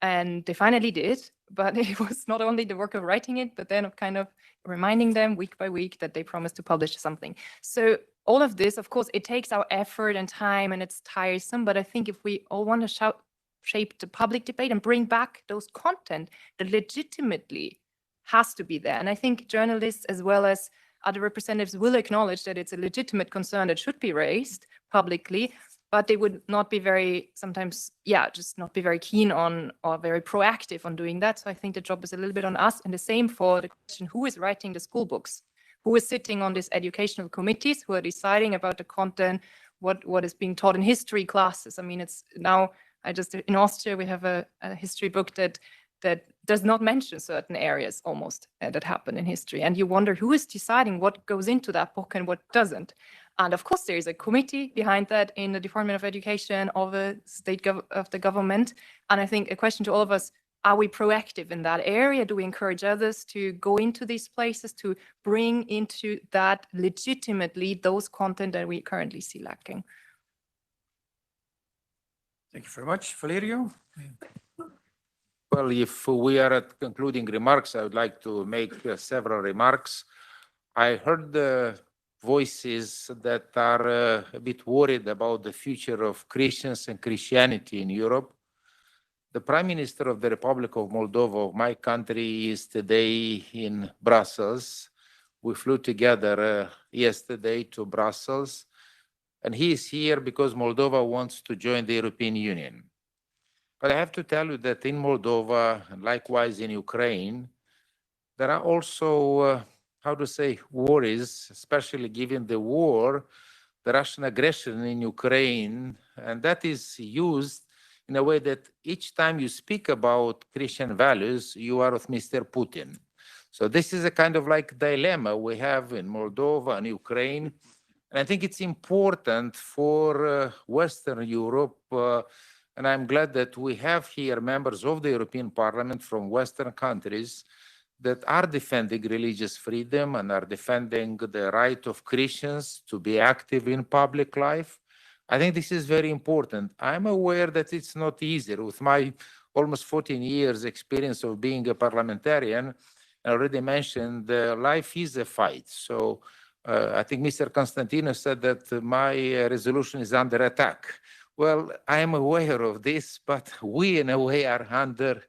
And they finally did, but it was not only the work of writing it, but then of kind of reminding them week by week that they promised to publish something. So all of this, of course, it takes our effort and time and it's tiresome, but I think if we all want to shape the public debate and bring back those content that legitimately has to be there. And I think journalists as well as other representatives will acknowledge that it's a legitimate concern that should be raised publicly, but they would not be very, sometimes, just not be very keen on or very proactive on doing that. So I think the job is a little bit on us. And the same for the question, who is writing the school books? Who is sitting on these educational committees who are deciding about the content, what is being taught in history classes? I mean, it's now, in Austria, we have a history book that does not mention certain areas almost that happen in history. And you wonder who is deciding what goes into that book and what doesn't. And of course, there is a committee behind that in the Department of Education of the government. And I think a question to all of us, are we proactive in that area? Do we encourage others to go into these places, to bring into that legitimately those content that we currently see lacking? Thank you very much. Valerio? Well, if we are at concluding remarks, I would like to make several remarks. I heard the voices that are a bit worried about the future of Christians and Christianity in Europe. The Prime Minister of the Republic of Moldova, of my country, is today in Brussels. We flew together yesterday to Brussels, and he is here because Moldova wants to join the European Union. But I have to tell you that in Moldova, and likewise in Ukraine, there are also worries, especially given the war, the Russian aggression in Ukraine, and that is used in a way that each time you speak about Christian values, you are with Mr. Putin. So this is a kind of like dilemma we have in Moldova and Ukraine. And I think it's important for Western Europe, and I'm glad that we have here members of the European Parliament from Western countries that are defending religious freedom and are defending the right of Christians to be active in public life. I think this is very important. I'm aware that it's not easy. With my almost 14 years experience of being a parliamentarian, I already mentioned life is a fight. So I think Mr. Constantino said that my resolution is under attack. Well, I am aware of this, but we in a way are under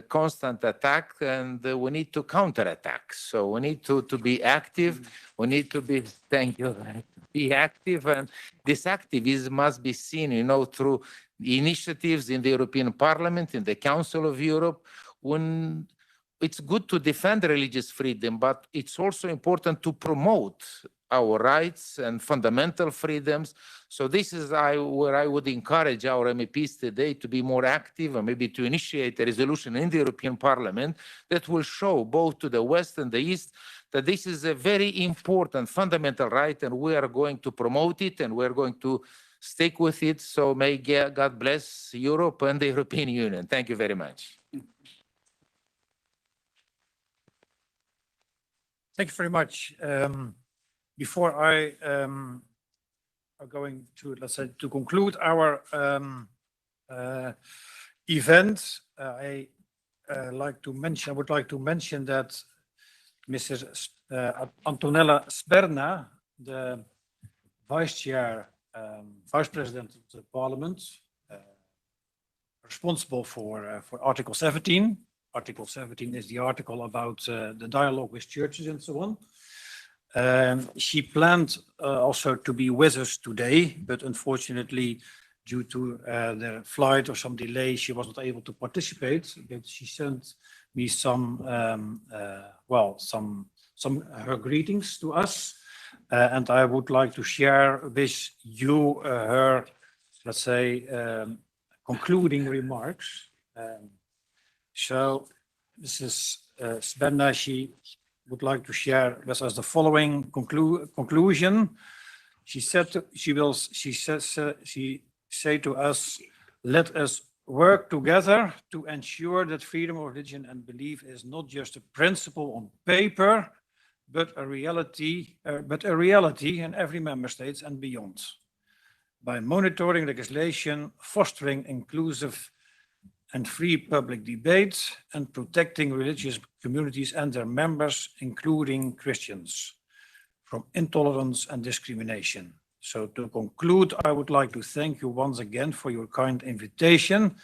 constant attack, and we need to counterattack. So we need to be active. We need to be, thank you, be active. And this activism must be seen, through initiatives in the European Parliament, in the Council of Europe. When it's good to defend religious freedom, but it's also important to promote our rights and fundamental freedoms. So this is where I would encourage our MEPs today to be more active and maybe to initiate a resolution in the European Parliament that will show both to the West and the East that this is a very important fundamental right, and we are going to promote it and we're going to stick with it. So may God bless Europe and the European Union. Thank you very much. Thank you very much. Before I are going to, let's say, to conclude our event, I would like to mention that Mrs. Antonella Sperna, the Vice President of the Parliament, responsible for Article 17. Article 17 is the article about the dialogue with churches and so on. She planned also to be with us today, but unfortunately, due to the flight or some delay, she was not able to participate. But she sent me some her greetings to us. And I would like to share with you her, let's say, concluding remarks. So this is Svenna. She would like to share with us the following conclusion. She said she say to us, let us work together to ensure that freedom of religion and belief is not just a principle on paper, but a reality in every member state and beyond. By monitoring legislation, fostering inclusive and free public debate, and protecting religious communities and their members, including Christians, from intolerance and discrimination. So to conclude, I would like to thank you once again for your kind invitation.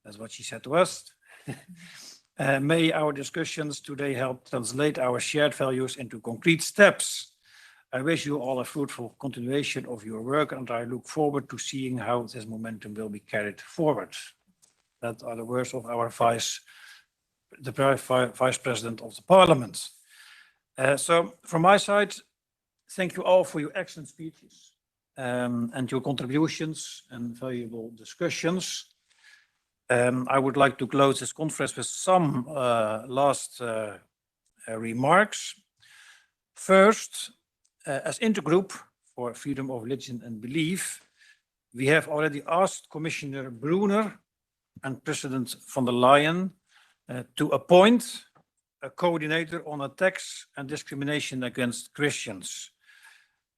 That's what she said to us. May our discussions today help translate our shared values into concrete steps. I wish you all a fruitful continuation of your work, and I look forward to seeing how this momentum will be carried forward. That are the words of our Vice President of the Parliament. So from my side, thank you all for your excellent speeches and your contributions and valuable discussions. I would like to close this conference with some last remarks. First, as Intergroup for Freedom of Religion and Belief, we have already asked Commissioner Brunner and President von der Leyen to appoint a coordinator on attacks and discrimination against Christians.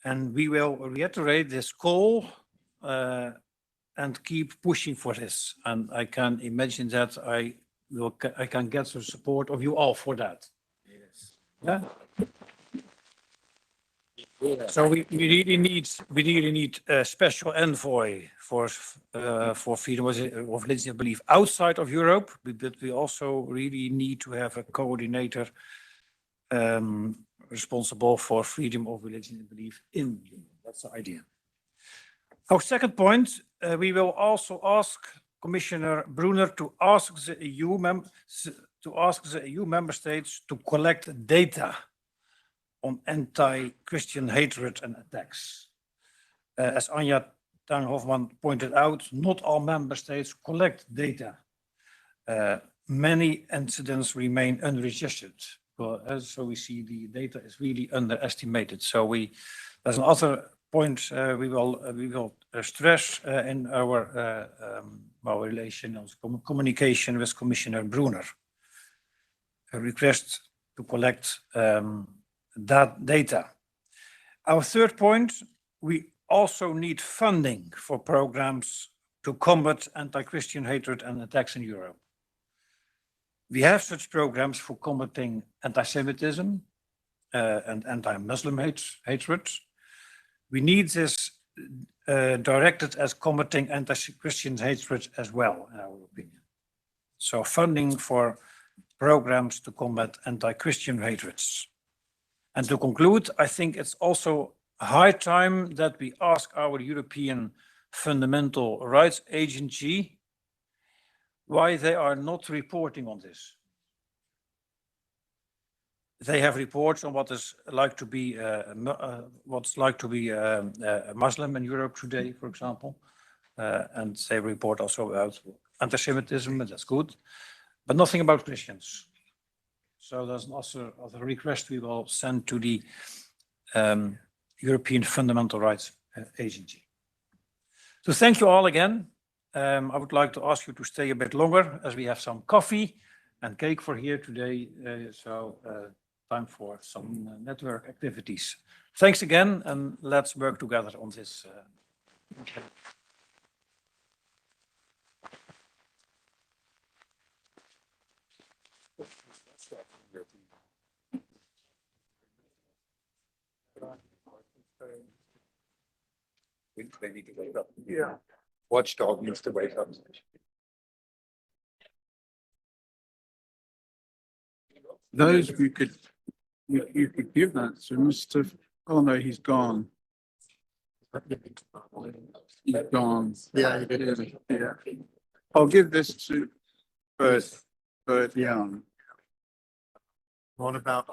And we will reiterate this call and keep pushing for this. And I can imagine that I can get the support of you all for that. Yes. Yeah. So we really need a special envoy for freedom of religion and belief outside of Europe, but we also really need to have a coordinator responsible for freedom of religion and belief in Europe. That's the idea. Our second point, we will also ask Commissioner Brunner to ask the EU member states to collect data on anti-Christian hatred and attacks. As Anja Tuin-Hofman pointed out, not all member states collect data. Many incidents remain unregistered. So we see the data is really underestimated. So there's another point we will stress in our communication with Commissioner Brunner. A request to collect that data. Our third point, we also need funding for programs to combat anti-Christian hatred and attacks in Europe. We have such programs for combating anti-Semitism and anti-Muslim hatred. We need this directed as combating anti-Christian hatred as well, in our opinion. So funding for programs to combat anti-Christian hatreds. And to conclude, I think it's also high time that we ask our European Fundamental Rights Agency why they are not reporting on this. They have reports on what is like to be what's like to be a Muslim in Europe today, for example, and they report also about anti-Semitism, and that's good, but nothing about Christians. So there's also a request we will send to the European Fundamental Rights Agency. So thank you all again. I would like to ask you to stay a bit longer as we have some coffee and cake for here today. So time for some network activities. Thanks again, and let's work together on this. They need to wake up. Yeah. Watchdog needs to wake up. Those you could give that to Mr. Oh no, he's gone. He's gone. Yeah, yeah. I'll give this to Bert Young. What about